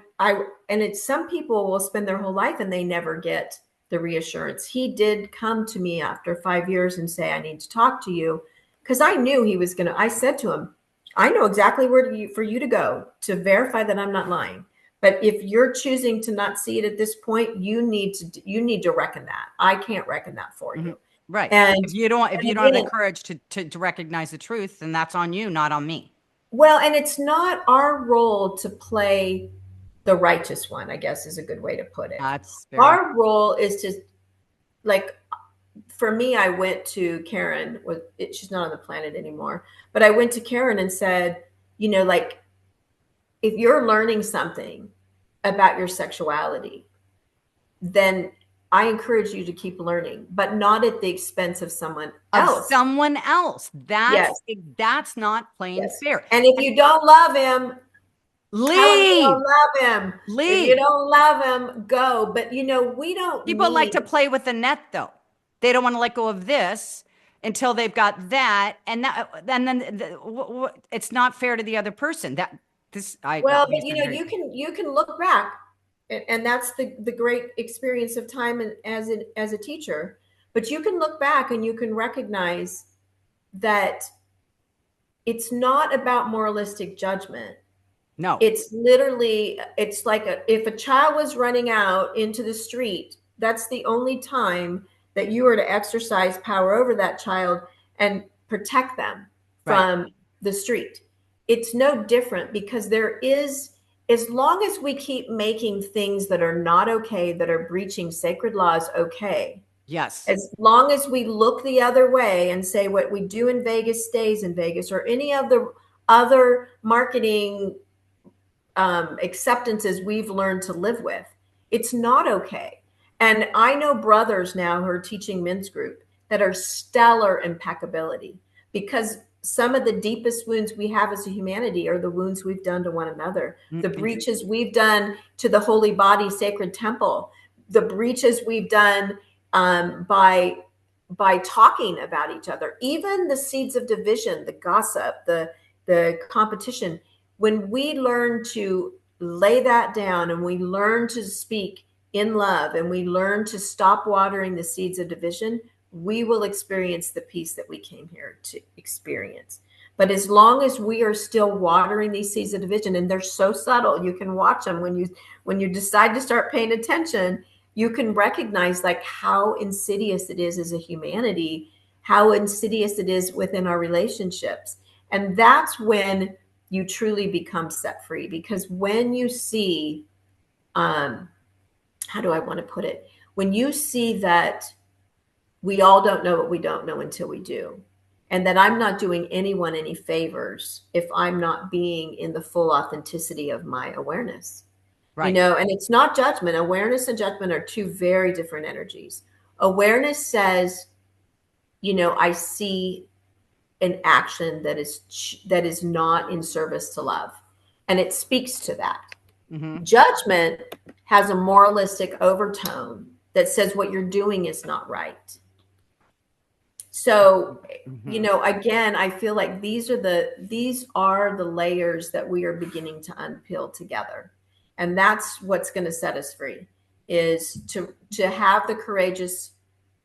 it's, some people will spend their whole life and they never get the reassurance. He did come to me after 5 years and say, I need to talk to you, because I knew he was I said to him, I know exactly where for you to go to verify that I'm not lying. But if you're choosing to not see it at this point, you need to reckon that. I can't reckon that for you. Right. And if you don't have the courage to recognize the truth, then that's on you, not on me. well, and it's not our role to play the righteous one, I guess is a good way to put it. That's Our role is to, like, for me, I went to Karen, she's not on the planet anymore, but I went to Karen and said, like, if you're learning something about your sexuality, then I encourage you to keep learning, but not at the expense of someone else. That's not playing fair. And if you don't love him, leave. Tell him you don't love him. Leave. If you don't love him, go. But we don't. People like to play with the net, though. They don't want to let go of this until they've got that, and then it's not fair to the other person. But you can look back, and that's the great experience of time as a teacher. But you can look back and you can recognize that it's not about moralistic judgment. No, it's literally, it's like if a child was running out into the street, that's the only time that you are to exercise power over that child and protect them from the street. It's no different, because there is, as long as we keep making things that are not okay, that are breaching sacred laws, okay. Yes. As long as we look the other way and say what we do in Vegas stays in Vegas, or any of the other marketing acceptances we've learned to live with, it's not okay. And I know brothers now who are teaching men's group that are stellar impeccability, because some of the deepest wounds we have as a humanity are the wounds we've done to one another, the breaches we've done to the holy body, sacred temple, the breaches we've done by talking about each other, even the seeds of division, the gossip, the competition. When we learn to lay that down and we learn to speak in love and we learn to stop watering the seeds of division, we will experience the peace that we came here to experience. But as long as we are still watering these seeds of division, and they're so subtle, you can watch them when you decide to start paying attention, you can recognize like how insidious it is as a humanity, how insidious it is within our relationships. And that's when you truly become set free. Because when you see, how do I want to put it? When you see that we all don't know what we don't know until we do, and that I'm not doing anyone any favors if I'm not being in the full authenticity of my awareness. Right. And it's not judgment. Awareness and judgment are two very different energies. Awareness says, I see an action that is not in service to love, and it speaks to that. Mm-hmm. Judgment has a moralistic overtone that says what you're doing is not right. So, again, I feel like these are the layers that we are beginning to unpeel together. And that's what's going to set us free, is to have the courageous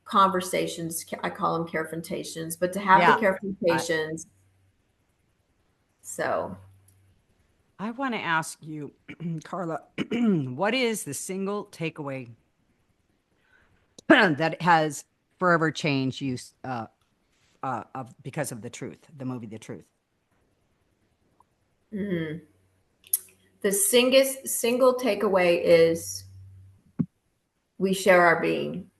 conversations. I call them carefrontations, but to have the carefrontations. So I want to ask you, Carla, what is the single takeaway that has forever changed you because of The Truth, the movie The Truth? the single takeaway is we share our being,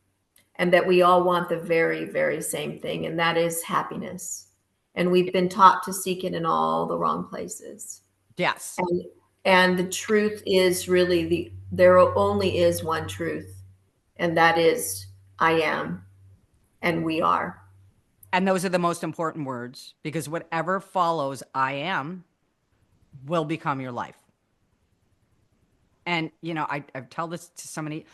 and that we all want the very, very same thing, and that is happiness. And we've been taught to seek it in all the wrong places. Yes. And the truth is really there only is one truth, and that is I am, and we are. And those are the most important words, because whatever follows I am will become your life. And, I tell this to somebody,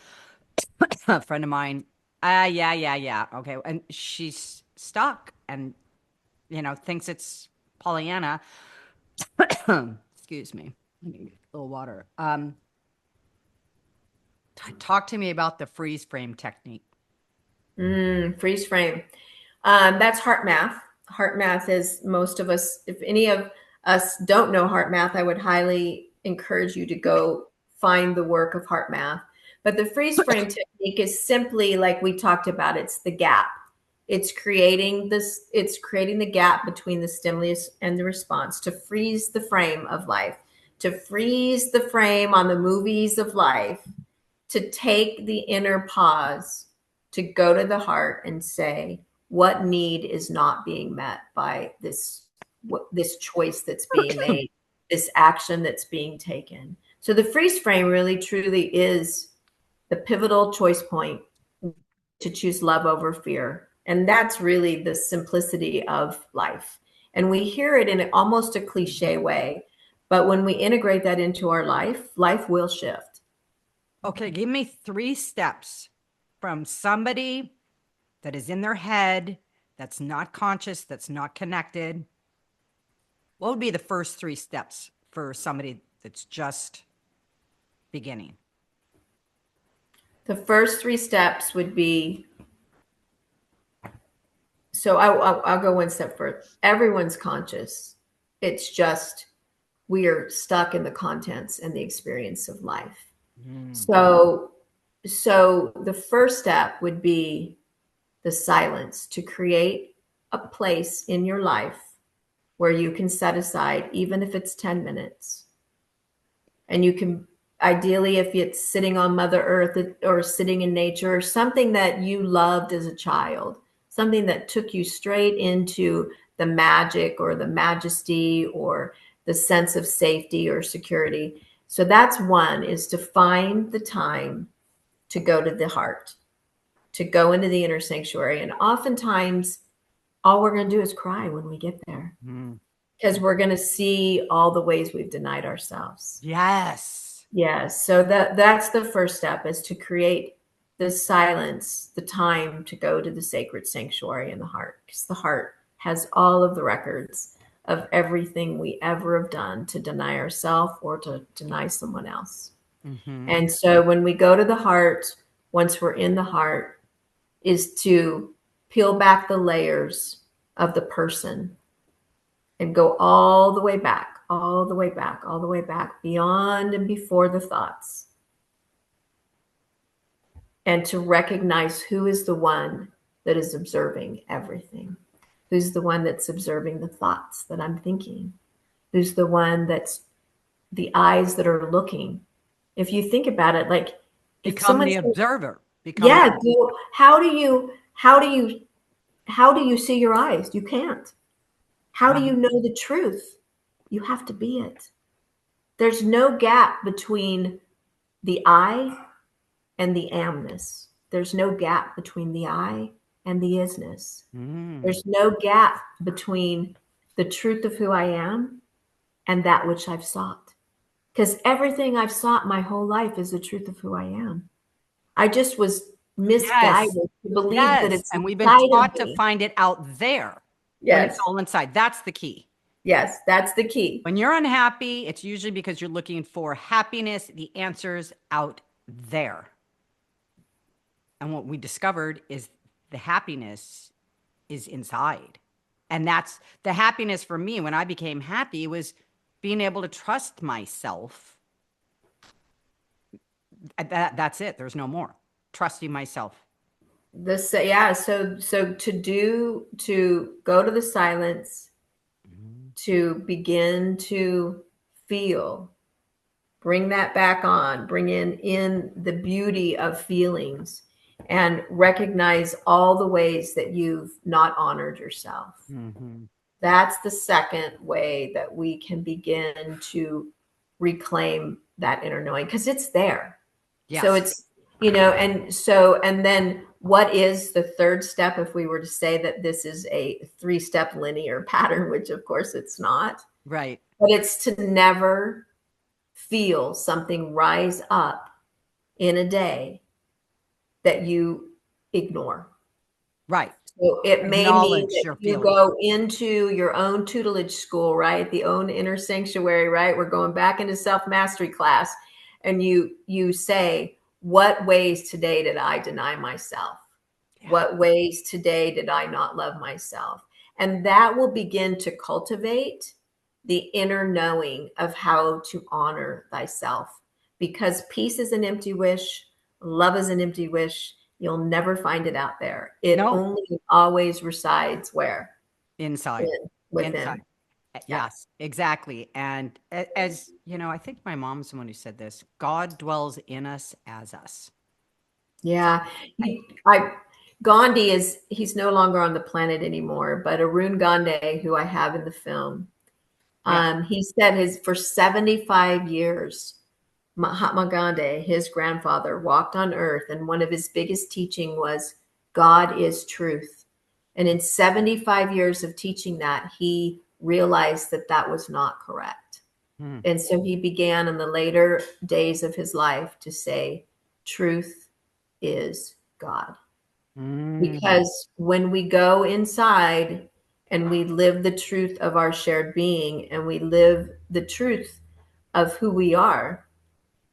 a friend of mine, yeah. Okay. And she's stuck and, thinks it's Pollyanna. Excuse me. Let me get a little water. Talk to me about the freeze frame technique. Freeze frame. That's heart math. Heart math is, most of us, if any of us don't know heart math, I would highly encourage you to go find the work of heart math. But the freeze frame technique is simply like we talked about. It's the gap. It's creating the gap between the stimulus and the response, to freeze the frame of life, to freeze the frame on the movies of life, to take the inner pause, to go to the heart and say, what need is not being met by this choice that's being made, this action that's being taken. So the freeze frame really truly is the pivotal choice point to choose love over fear. And that's really the simplicity of life. And we hear it in almost a cliche way, but when we integrate that into our life will shift. Okay, give me 3 steps from somebody that is in their head, that's not conscious, that's not connected. What would be the first 3 steps for somebody that's just beginning? The first 3 steps would be, so I'll go one step further. Everyone's conscious. It's just we are stuck in the contents and the experience of life. So the first step would be the silence, to create a place in your life where you can set aside, even if it's 10 minutes. And you can, ideally, if it's sitting on Mother Earth or sitting in nature, or something that you loved as a child, something that took you straight into the magic or the majesty or the sense of safety or security. So that's one, is to find the time to go to the heart, to go into the inner sanctuary. And oftentimes, all we're going to do is cry when we get there, because we're going to see all the ways we've denied ourselves. Yes. Yes. So that's the first step, is to create the silence, the time to go to the sacred sanctuary in the heart, because the heart has all of the records of everything we ever have done to deny ourselves or to deny someone else. And so when we go to the heart, once we're in the heart, is to peel back the layers of the person and go all the way back, all the way back, all the way back, beyond and before the thoughts. And to recognize who is the one that is observing everything. Who's the one that's observing the thoughts that I'm thinking? Who's the one that's the eyes that are looking? If you think about it, like if Become someone the says, observer. yeah, how do you see your eyes? You can't. How do you know the truth? You have to be it. There's no gap between the I and the amness. There's no gap between the I and the isness. There's no gap between the truth of who I am and that which I've sought. Because everything I've sought my whole life is the truth of who I am. I just was misguided to believe that it's and we've been inside taught of to me. find it out there when it's Yes. all inside. That's the key. Yes, that's the key. When you're unhappy, it's usually because you're looking for happiness. The answer's out there. And what we discovered is the happiness is inside. And that's the happiness for me. When I became happy was being able to trust myself. That's it. There's no more. Trusting myself. So to go to the silence, to begin to feel, bring that back on, bring in the beauty of feelings, and recognize all the ways that you've not honored yourself. That's the second way that we can begin to reclaim that inner knowing, because it's there. Yes. So it's, and then what is the third step if we were to say that this is a 3-step linear pattern, which of course it's not. Right. But it's to never feel something rise up in a day that you ignore. Right. So it may mean that you feeling. go into your own tutelage school, right? The own inner sanctuary, right? We're going back into self-mastery class. And you say, what ways today did I deny myself? Yeah. What ways today did I not love myself? And that will begin to cultivate the inner knowing of how to honor thyself. Because peace is an empty wish. Love is an empty wish. You'll never find it out there. It only always resides where? Inside. Within. Inside. Yes, exactly. And as you know, I think my mom's the one who said this: God dwells in us as us. Yeah. Gandhi he's no longer on the planet anymore, but Arun Gandhi, who I have in the film, he said for 75 years, Mahatma Gandhi, his grandfather, walked on earth, and one of his biggest teaching was God is truth. And in 75 years of teaching that, he realized that that was not correct. And so he began in the later days of his life to say, truth is God. Because when we go inside and we live the truth of our shared being, and we live the truth of who we are,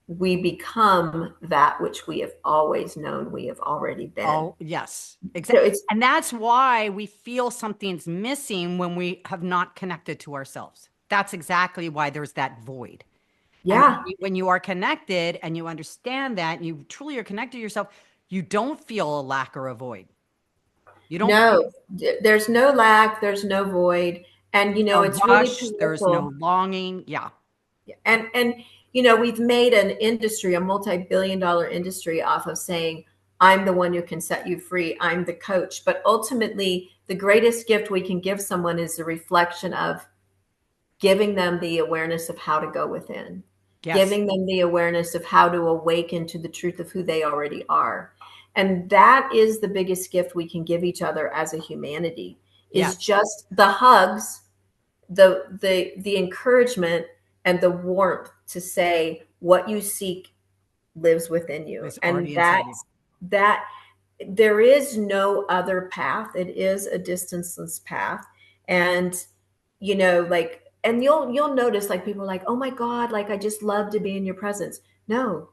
we become that which we have always known we have already been. Oh, yes, exactly. So and that's why we feel something's missing when we have not connected to ourselves. That's exactly why there's that void. Yeah. And when you are connected and you understand that, and you truly are connected to yourself, you don't feel a lack or a void. You don't. There's no lack. There's no void. And, it's really powerful. There's no longing. Yeah. And, we've made an industry, a multi-billion-dollar industry off of saying, I'm the one who can set you free. I'm the coach. But ultimately, the greatest gift we can give someone is the reflection of giving them the awareness of how to go within, giving them the awareness of how to awaken to the truth of who they already are. And that is the biggest gift we can give each other as a humanity, is just the hugs, the encouragement, and the warmth to say what you seek lives within you. And that there is no other path. It is a distanceless path. And, and you'll notice, like, people are like, oh my God, like, I just love to be in your presence. No,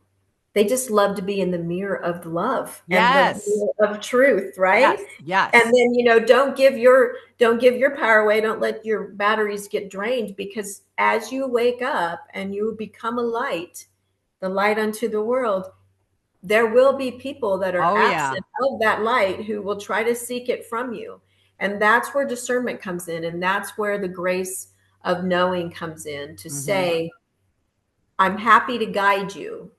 They just love to be in the mirror of love and the Yes. mirror of truth, right? Yes. And Yes. then, don't give your power away. Don't let your batteries get drained, because as you wake up and you become a light, the light unto the world, there will be people that are Oh yeah. absent of that light who will try to seek it from you. And that's where discernment comes in. And that's where the grace of knowing comes in, to Hmm. say, I'm happy to guide you,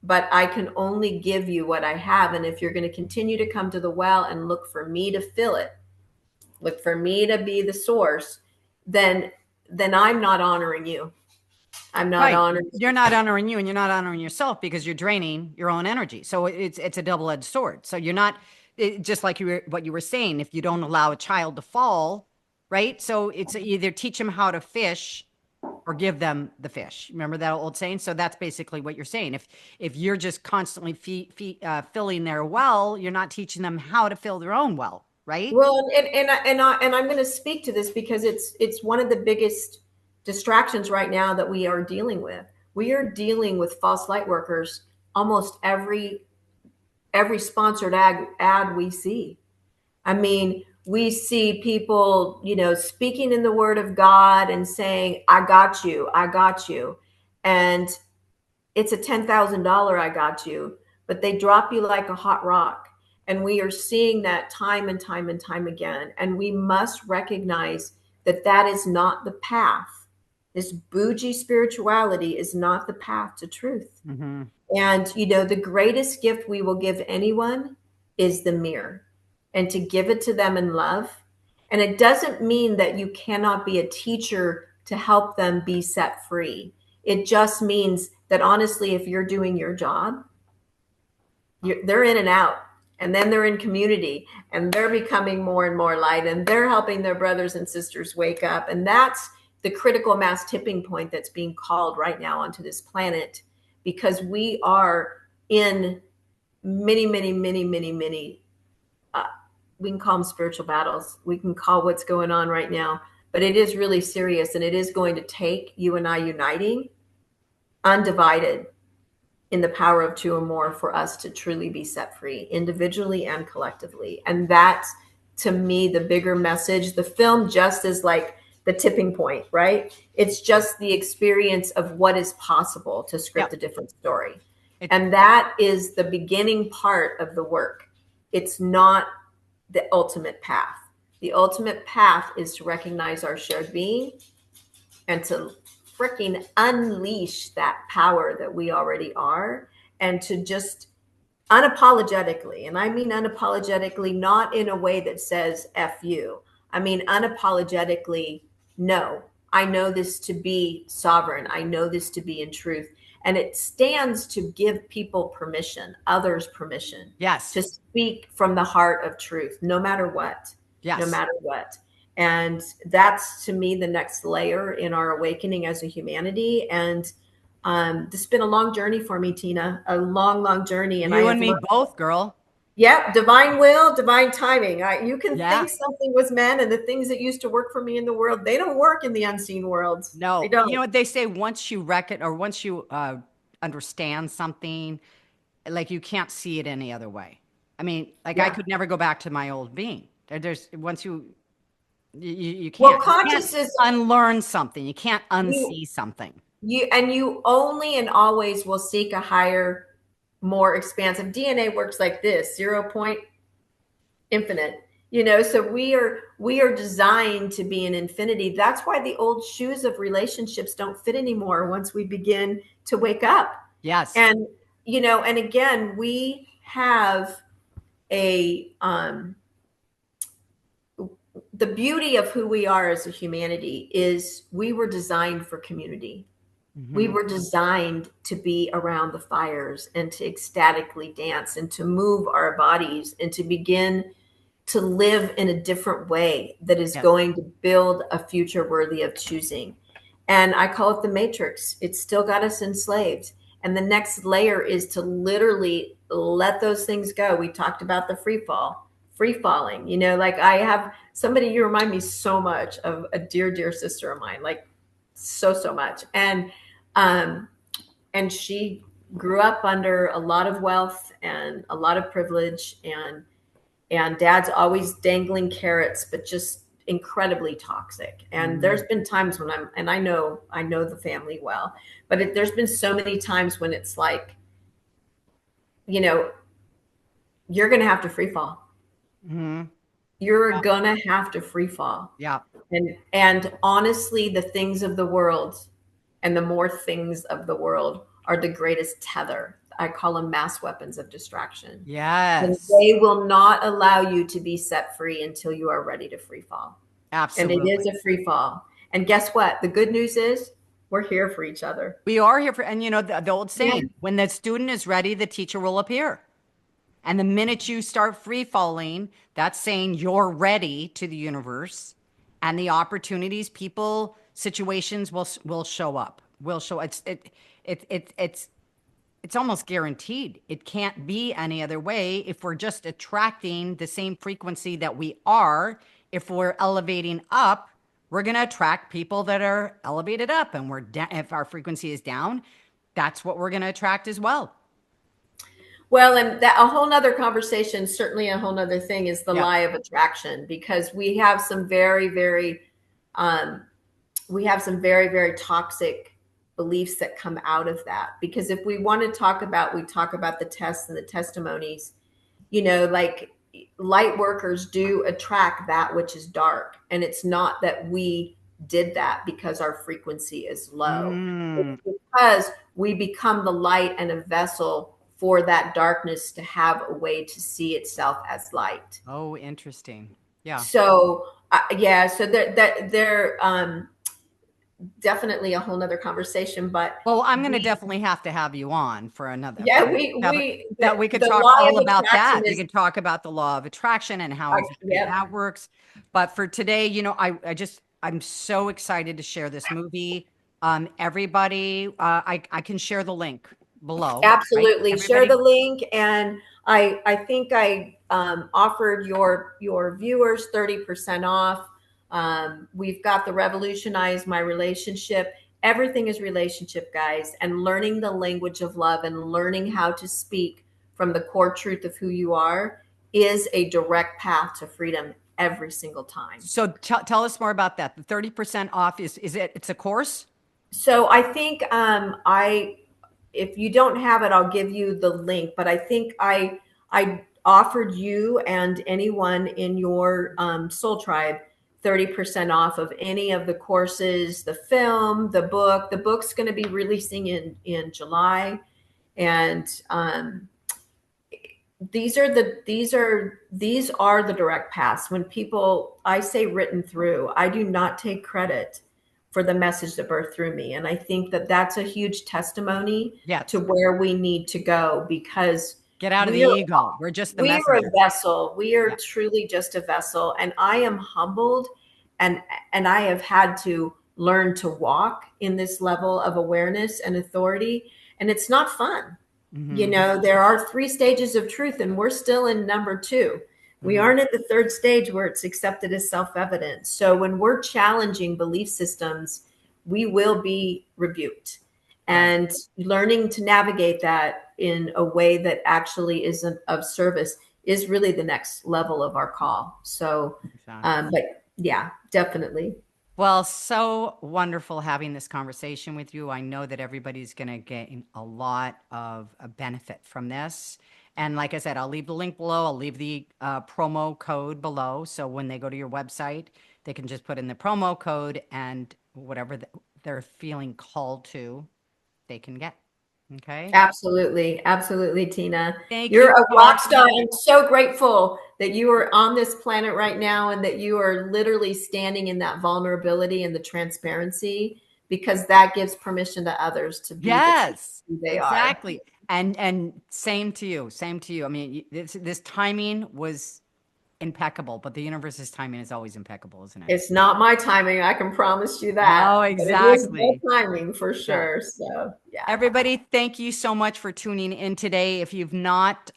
but I can only give you what I have. And if you're going to continue to come to the well and look for me to fill it, look for me to be the source, then I'm not honoring you. I'm not Right. honoring You're not honoring you and you're not honoring yourself because you're draining your own energy. So it's a double-edged sword. So you're not just like what you were saying, if you don't allow a child to fall, right? So it's either teach them how to fish or give them the fish. Remember that old saying? So that's basically what you're saying. If you're just constantly filling their well, you're not teaching them how to fill their own well, right? Well, and I'm going to speak to this because it's one of the biggest distractions right now that we are dealing with. We are dealing with false light workers almost every sponsored ad we see. I mean, we see people, speaking in the word of God and saying, I got you, I got you. And it's a $10,000 I got you, but they drop you like a hot rock. And we are seeing that time and time and time again. And we must recognize that that is not the path. This bougie spirituality is not the path to truth. Mm-hmm. And, the greatest gift we will give anyone is the mirror, and to give it to them in love. And it doesn't mean that you cannot be a teacher to help them be set free. It just means that, honestly, if you're doing your job, they're in and out. And then they're in community and they're becoming more and more light and they're helping their brothers and sisters wake up. And that's the critical mass tipping point that's being called right now onto this planet, because we are in many, many, many, many, many, we can call them spiritual battles. We can call what's going on right now, but it is really serious, and it is going to take you and I uniting, undivided, in the power of two or more, for us to truly be set free, individually and collectively. And that's, to me, the bigger message. The film just is like the tipping point, right? It's just the experience of what is possible to script Yep. a different story. It, And that is the beginning part of the work. It's not the ultimate path. The ultimate path is to recognize our shared being and to freaking unleash that power that we already are, and to just unapologetically, and I mean unapologetically, not in a way that says F you. I mean unapologetically, no, I know this to be sovereign. I know this to be in truth. And it stands to give people permission, others permission, yes. to speak from the heart of truth, no matter what, no Yes. matter what. And that's, to me, the next layer in our awakening as a humanity. And this has been a long journey for me, Tina, a long, long journey. And I You and have me learned, both, girl. yep, divine will, divine timing. You can Yeah. think something was meant, and the things that used to work for me in the world, they don't work in the unseen world. They No, you don't. know what they say, once you or once you understand something, like you can't see it any other way. I mean, like I Yeah. could never go back to my old being. There's once you Well, can't consciousness, unlearn something. You can't you unsee something. you only and always will seek a higher, more expansive. DNA works like this: 0 point infinite. So we are designed to be an infinity. That's why the old shoes of relationships don't fit anymore once we begin to wake up. Yes. And and again, we have a the beauty of who we are as a humanity is we were designed for community. We Hmm. were designed to be around the fires and to ecstatically dance and to move our bodies and to begin to live in a different way that is Yes. going to build a future worthy of choosing. And I call it the matrix. It's still got us enslaved. And the next layer is to literally let those things go. We talked about the free falling. Like I have somebody, you remind me so much of a dear, dear sister of mine, like so, so much. And she grew up under a lot of wealth and a lot of privilege, and dad's always dangling carrots, but just incredibly toxic. And there's been times when and I know the family well, but there's been so many times when it's like, you know, you're going to have to free fall. Mm-hmm. You're going to have to free fall. Yeah. And honestly, the things of the world and the more things of the world are the greatest tether. I call them mass weapons of distraction. And Yes. they will not allow you to be set free until you are ready to free fall. And it is Absolutely. a free fall. And guess what? The good news is we're here for each other. We are here for, and you know, the old Yeah. saying, when the student is ready, the teacher will appear. And the minute you start free falling, that's saying you're ready to the universe, and the opportunities, people, situations will show up. Will show. It's almost guaranteed. It can't be any other way if we're just attracting the same frequency that we are. If we're elevating up, we're going to attract people that are elevated up, and if our frequency is down, that's what we're going to attract as well. Well, and that a whole nother conversation, certainly a whole nother thing is the Yeah. lie of attraction, because we have some um, very toxic beliefs that come out of that. Because if we want to talk about, we talk about the tests and the testimonies, like light workers do attract that which is dark. And it's not that we did that because our frequency is low. Mm. It's because we become the light and a vessel for that darkness to have a way to see itself as light. Oh, interesting. Yeah. So yeah, so they're definitely a whole nother conversation, but Well, I'm going to we, definitely have to have you on for another, yeah, that we could the talk lie all of about attraction that. We is, can talk about the law of attraction and how exactly yeah, that works. But for today, you know, I'm so excited to share this movie. Everybody, I can share the link below, right? absolutely. Share Everybody. the link, and I think I offered your viewers 30% off. We've got the Revolutionize My Relationship. Everything is relationship, guys, and learning the language of love and learning how to speak from the core truth of who you are is a direct path to freedom every single time. So tell us more about that. The 30% off it's a course? So I think if you don't have it, I'll give you the link. But I think I offered you and anyone in your soul tribe 30% off of any of the courses, the film, the book. The book's going to be releasing in July, and these are the direct paths. When I say written through, I do not take credit for the message that birthed through me. And I think that that's a huge testimony to Yes. where we need to go, because Get out of the we are ego. We're just the we are a messenger. vessel. We are Yeah. truly just a vessel. And I am humbled, and I have had to learn to walk in this level of awareness and authority. And it's not fun. Mm-hmm. There are 3 stages of truth, and we're still in number 2. We Mm-hmm. aren't at the 3rd stage where it's accepted as self-evident. So when we're challenging belief systems, we will be rebuked. Right. And learning to navigate that in a way that actually isn't of service is really the next level of our call. So, Exactly. but yeah, definitely. Well, so wonderful having this conversation with you. I know that everybody's going to gain a lot of benefit from this. And like I said, I'll leave the link below. I'll leave the promo code below. So when they go to your website, they can just put in the promo code, and whatever they're feeling called to, they can get. Okay. Absolutely. Absolutely, Tina. Thank You're you, a rock star. Carla. I'm so grateful that you are on this planet right now and that you are literally standing in that vulnerability and the transparency, because that gives permission to others to be the truth Yes, of who they are. exactly. And same to you. Same to you. I mean, this timing was impeccable, but the universe's timing is always impeccable, isn't it? It's not my timing. I can promise you that, No, but it is their exactly. timing for Yeah. sure. So, yeah. Everybody, thank you so much for tuning in today. If you've not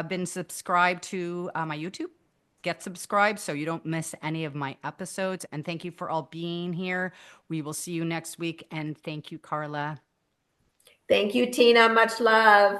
been subscribed to my YouTube, get subscribed so you don't miss any of my episodes. And thank you for all being here. We will see you next week. And thank you, Carla. Thank you, Tina. Much love.